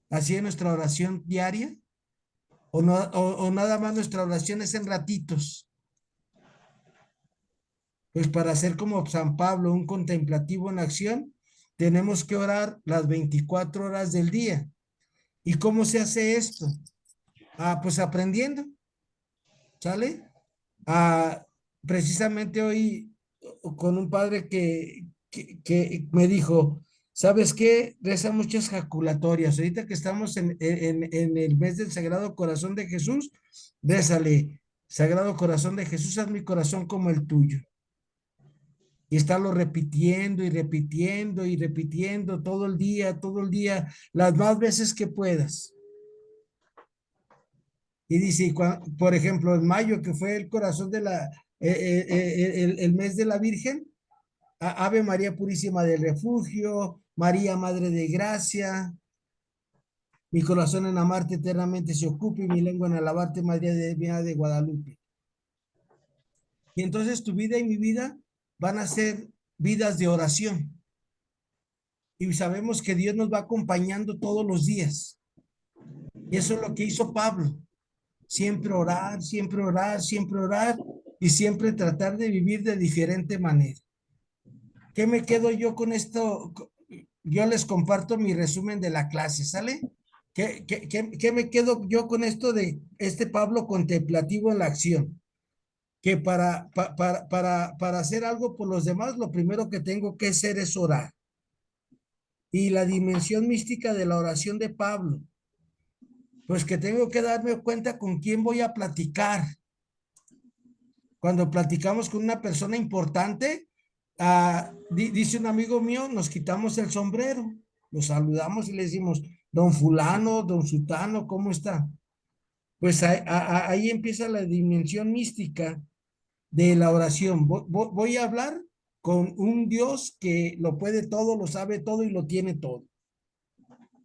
Así es nuestra oración diaria. O nada más nuestra oración es en ratitos. Pues para ser como San Pablo, un contemplativo en acción, tenemos que orar las 24 horas del día. ¿Y cómo se hace esto? Pues aprendiendo. ¿Sale? Precisamente hoy con un padre que me dijo, ¿sabes qué? Reza muchas jaculatorias. Ahorita que estamos en el mes del Sagrado Corazón de Jesús, rézale, Sagrado Corazón de Jesús, haz mi corazón como el tuyo. Y estarlo repitiendo y repitiendo y repitiendo todo el día, las más veces que puedas. Y dice, por ejemplo, en mayo, que fue el corazón de el mes de la Virgen, Ave María Purísima del Refugio, María Madre de Gracia, mi corazón en amarte eternamente se ocupa y mi lengua en alabarte, María de Guadalupe. Y entonces tu vida y mi vida van a ser vidas de oración. Y sabemos que Dios nos va acompañando todos los días. Y eso es lo que hizo Pablo. Siempre orar, siempre orar, siempre orar y siempre tratar de vivir de diferente manera. ¿Qué me quedo yo con esto? Yo les comparto mi resumen de la clase, ¿sale? ¿Qué me quedo yo con esto de este Pablo contemplativo en la acción? Que para hacer algo por los demás, lo primero que tengo que hacer es orar. Y la dimensión mística de la oración de Pablo, pues que tengo que darme cuenta con quién voy a platicar. Cuando platicamos con una persona importante, dice un amigo mío, nos quitamos el sombrero, lo saludamos y le decimos, don fulano, don sutano, ¿cómo está? Pues ahí empieza la dimensión mística de la oración. Voy a hablar con un Dios que lo puede todo, lo sabe todo y lo tiene todo.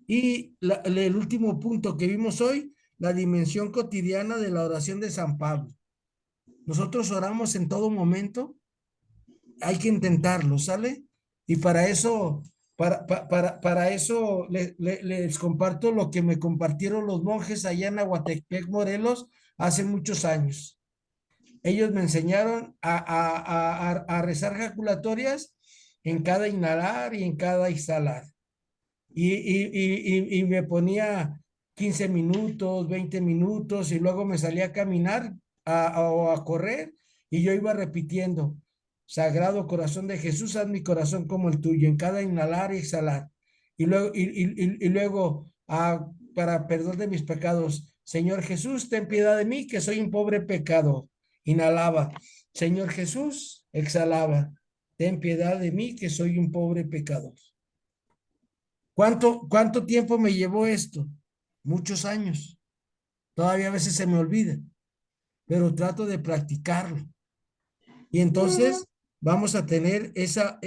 Y el último punto que vimos hoy, la dimensión cotidiana de la oración de San Pablo. Nosotros oramos en todo momento, hay que intentarlo, ¿sale? Y para eso, para eso les comparto lo que me compartieron los monjes allá en Aguatepec, Morelos, hace muchos años. Ellos me enseñaron a rezar jaculatorias en cada inhalar y en cada exhalar. Y me ponía 15 minutos, 20 minutos y luego me salía a caminar o a correr y yo iba repitiendo, Sagrado Corazón de Jesús, haz mi corazón como el tuyo, en cada inhalar y exhalar. Y luego para perdón de mis pecados, Señor Jesús, ten piedad de mí, que soy un pobre pecador. Inhalaba, Señor Jesús, exhalaba, ten piedad de mí, que soy un pobre pecador. ¿Cuánto tiempo me llevó esto? Muchos años. Todavía a veces se me olvida, pero trato de practicarlo. Y entonces vamos a tener esa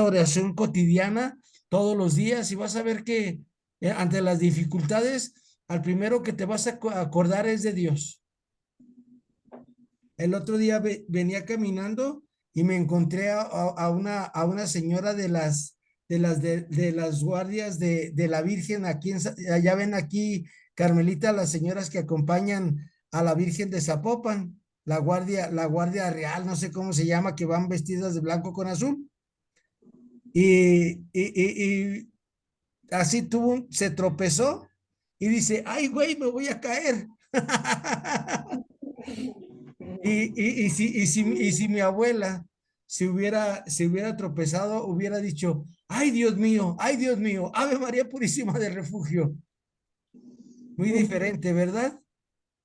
oración cotidiana todos los días y vas a ver que ante las dificultades, al primero que te vas a acordar es de Dios. El otro día venía caminando y me encontré a una señora de las guardias de la Virgen aquí, allá ven aquí, Carmelita, las señoras que acompañan a la Virgen de Zapopan. la guardia real, no sé cómo se llama, que van vestidas de blanco con azul. Y así se tropezó y dice, ay, güey, me voy a caer. Y si mi abuela se hubiera tropezado, hubiera dicho, ay Dios mío, Ave María Purísima del Refugio. Muy diferente, ¿verdad?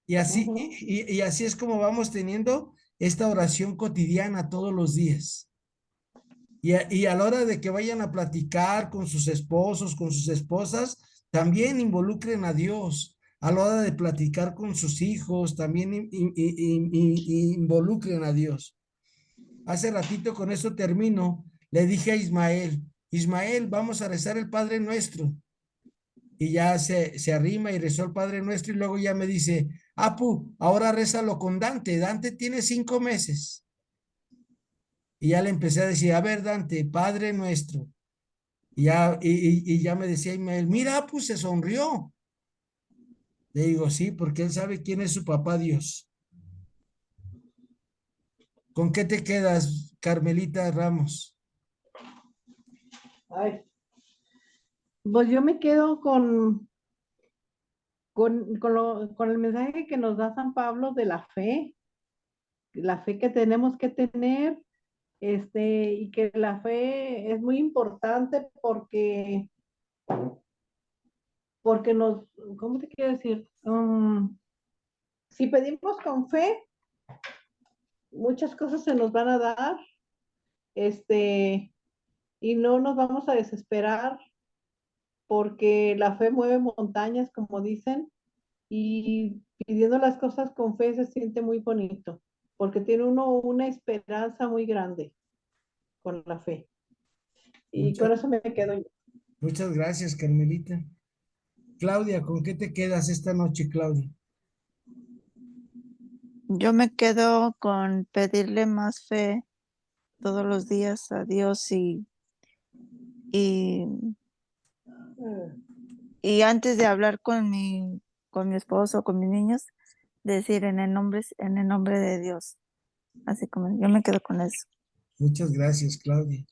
Y así, y así es como vamos teniendo esta oración cotidiana todos los días. Y a la hora de que vayan a platicar con sus esposos, con sus esposas, también involucren a Dios. A la hora de platicar con sus hijos, también involucren a Dios. Hace ratito, con eso termino, le dije a Ismael, Ismael, vamos a rezar el Padre Nuestro. Y ya se arrima y rezó el Padre Nuestro y luego ya me dice, Apu, ahora rézalo con Dante. Dante tiene 5 meses. Y ya le empecé a decir, a ver, Dante, Padre Nuestro. Y ya me decía Ismael, mira, Apu se sonrió. Le digo, sí, porque él sabe quién es su papá Dios. ¿Con qué te quedas, Carmelita Ramos? Ay, pues yo me quedo con el mensaje que nos da San Pablo de la fe que tenemos que tener, y que la fe es muy importante porque ¿cómo te quiero decir? Si pedimos con fe, muchas cosas se nos van a dar, y no nos vamos a desesperar porque la fe mueve montañas, como dicen, y pidiendo las cosas con fe se siente muy bonito, porque tiene uno una esperanza muy grande con la fe. Y Muchas, con eso me quedo yo. muchas gracias, Carmelita. Claudia, ¿con qué te quedas esta noche, Claudia? Yo me quedo con pedirle más fe todos los días a Dios y, y antes de hablar con mi esposo, con mis niños, decir en el nombre de Dios. Así como yo me quedo con eso. Muchas gracias, Claudia.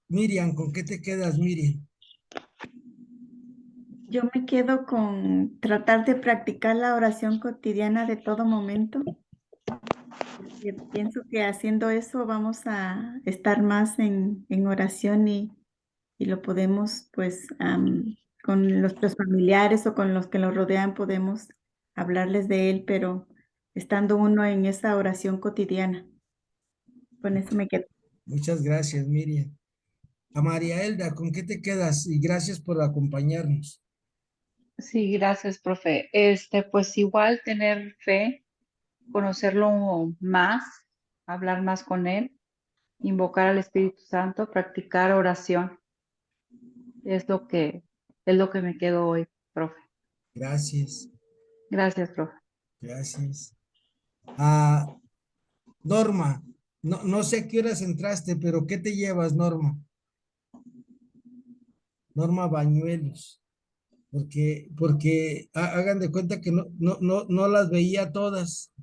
Miriam, ¿con qué te quedas, Miriam? Yo me quedo con tratar de practicar la oración cotidiana de todo momento. Porque pienso que haciendo eso vamos a estar más en oración y lo podemos, pues, con nuestros familiares o con los que nos rodean, podemos hablarles de él, pero estando uno en esa oración cotidiana. Con eso me quedo. Muchas gracias, Miriam. A María Elda, ¿con qué te quedas? Y gracias por acompañarnos. Sí, gracias, profe. Pues igual tener fe, conocerlo más, hablar más con él, invocar al Espíritu Santo, practicar oración. Es lo que me quedo hoy, profe. Gracias, Gracias, profe. gracias. Norma, no sé a qué horas entraste, pero ¿qué te llevas, Norma? Norma Bañuelos. Porque hagan de cuenta que no las veía todas.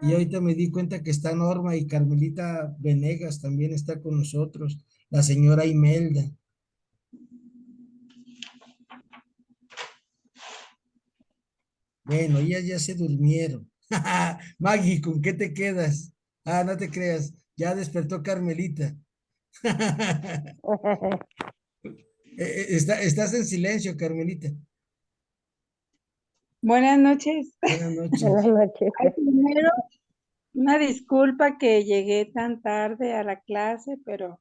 Y ahorita me di cuenta que está Norma y Carmelita Venegas también está con nosotros, la señora Imelda. Bueno, ellas ya se durmieron. Maggie, ¿con qué te quedas? No te creas, ya despertó Carmelita. Estás en silencio, Carmelita. Buenas noches. Buenas Buenas noches. noches. Ay, primero, una disculpa que llegué tan tarde a la clase, pero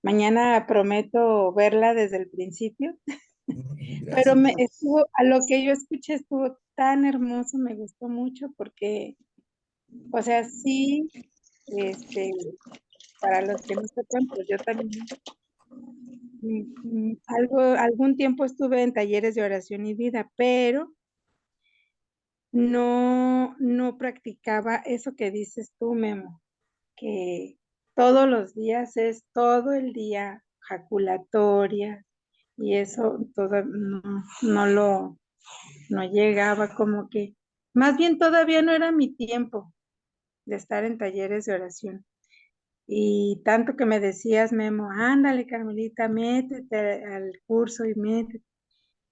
mañana prometo verla desde el principio. Pero Gracias. a lo que yo escuché estuvo tan hermoso, me gustó mucho porque, o sea, sí, para los que no sepan, pues yo también algún tiempo estuve en talleres de oración y vida, pero no practicaba eso que dices tú, Memo, que todos los días es todo el día jaculatoria y eso todo no no llegaba, como que, más bien todavía no era mi tiempo de estar en talleres de oración. Y tanto que me decías, Memo, ándale, Carmelita, métete al curso y métete.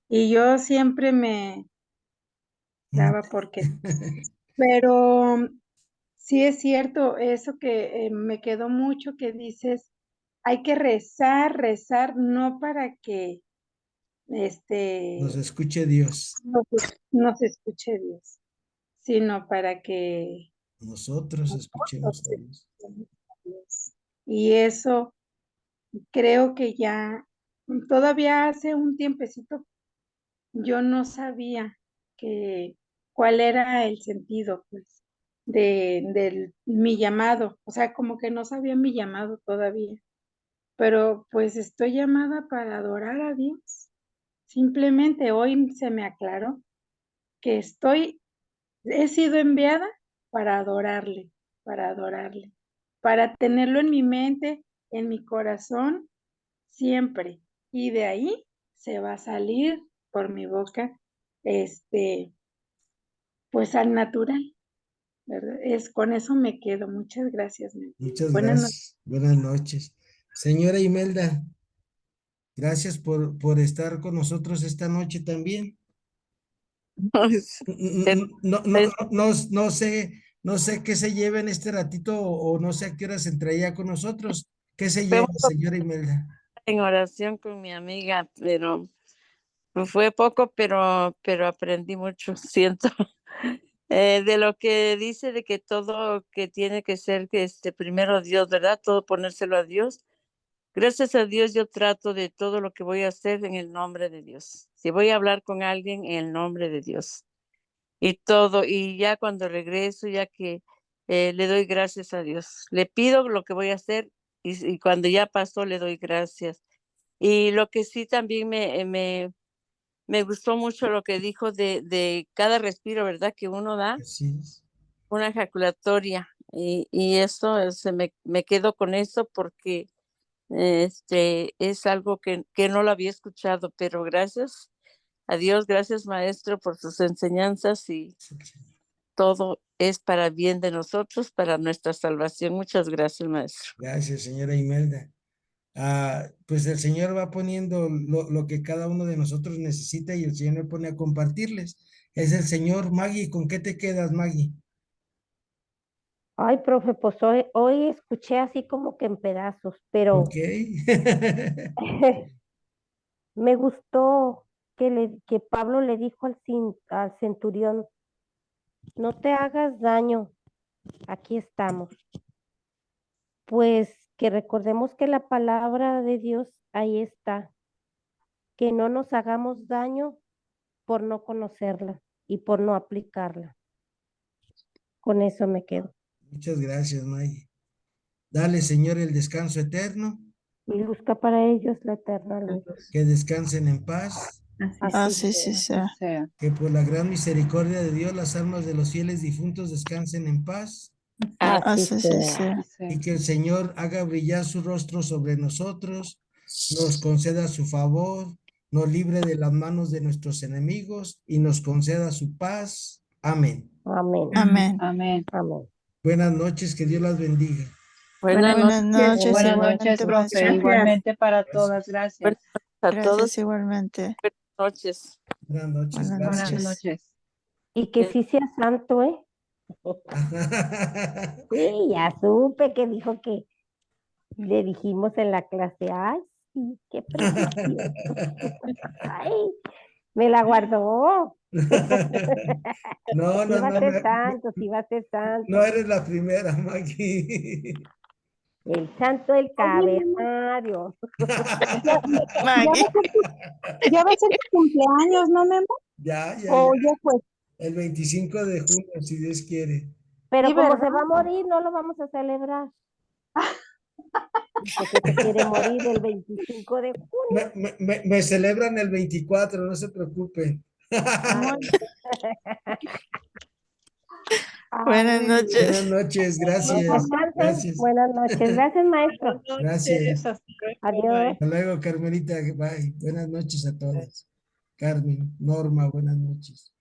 Y yo siempre me daba porque, pero sí es cierto eso que me quedó mucho que dices, hay que rezar, rezar, no para que Nos escuche Dios. nos escuche Dios, sino para que Nosotros escuchemos a nosotros Dios. escuchemos a Dios. Y eso creo que ya, todavía hace un tiempecito, yo no sabía que cuál era el sentido, pues, de mi llamado. O sea, como que no sabía mi llamado todavía. Pero pues estoy llamada para adorar a Dios. Simplemente hoy se me aclaró que he sido enviada para adorarle, para tenerlo en mi mente, en mi corazón, siempre. Y de ahí se va a salir por mi boca, pues al natural, ¿verdad? Con eso me quedo. Muchas gracias, Mel. Muchas Buenas noches. gracias. Buenas noches. Señora Imelda, gracias por estar con nosotros esta noche también. No sé qué se lleva en este ratito o no sé a qué horas entraría con nosotros. ¿Qué se lleva, señora Imelda? En oración con mi amiga, pero fue poco, pero aprendí mucho, siento, de lo que dice de que todo que tiene que ser que primero Dios, ¿verdad? Todo ponérselo a Dios. Gracias a Dios yo trato de todo lo que voy a hacer en el nombre de Dios. Si voy a hablar con alguien, en el nombre de Dios. Y todo, y ya cuando regreso, ya que le doy gracias a Dios. Le pido lo que voy a hacer y cuando ya pasó, le doy gracias. Y lo que sí también me gustó mucho lo que dijo de cada respiro, ¿verdad? Que uno da, Así es. una ejaculatoria. Y eso, me quedo con eso porque es algo que no lo había escuchado, pero gracias a Dios, gracias maestro por sus enseñanzas y todo es para bien de nosotros, para nuestra salvación. Muchas gracias, maestro. Gracias, señora Imelda. Pues el Señor va poniendo lo que cada uno de nosotros necesita y el Señor me pone a compartirles. Es el Señor. Maggie, ¿con qué te quedas, Maggie? Ay, profe, pues hoy escuché así como que en pedazos, pero Ok. me gustó que Pablo le dijo al centurión, no te hagas daño, aquí estamos. Pues que recordemos que la palabra de Dios ahí está, que no nos hagamos daño por no conocerla y por no aplicarla. Con eso me quedo. Muchas gracias, Maggie. Dale, Señor, el descanso eterno. Y busca para ellos la eterna luz. Que descansen en paz. Así sí sea. Que por la gran misericordia de Dios las almas de los fieles difuntos descansen en paz. Así sí sea. Y que el Señor haga brillar su rostro sobre nosotros, nos conceda su favor, nos libre de las manos de nuestros enemigos y nos conceda su paz. Amén. Amén. Amén. Amén. Amén. Buenas noches, que Dios las bendiga. Buenas Buenas noches. noches, Buenas noches, igualmente, profe. maestro. Igualmente para todas. Gracias. Buenas noches a todos. Gracias, igualmente. Buenas noches. Buenas noches, Buenas gracias. Buenas noches. noches. Y que sí sea santo, ¿eh? Sí, ya supe que dijo que le dijimos en la clase, ay, sí, qué precioso. Ay, me la guardó. No, Sí no, va a no, ser santo, sí va a ser no santo. eres la primera, Maggie. El santo del cavernario. Maggie. Ya va a ser tu cumpleaños, ¿no, Memo? Ya, O ya fue. el 25 de junio, si Dios quiere. Pero Sí, como ¿verdad? se va a morir, no lo vamos a celebrar. Porque se quiere morir el 25 de junio. Me celebran el 24, no se preocupen. Buenas Ay, noches. Buenas noches, gracias. descansen. Gracias. Buenas noches. Gracias, maestro. Gracias. Adiós. Hasta luego, Carmelita. Bye. Buenas noches a todos. Carmen, Norma, buenas noches.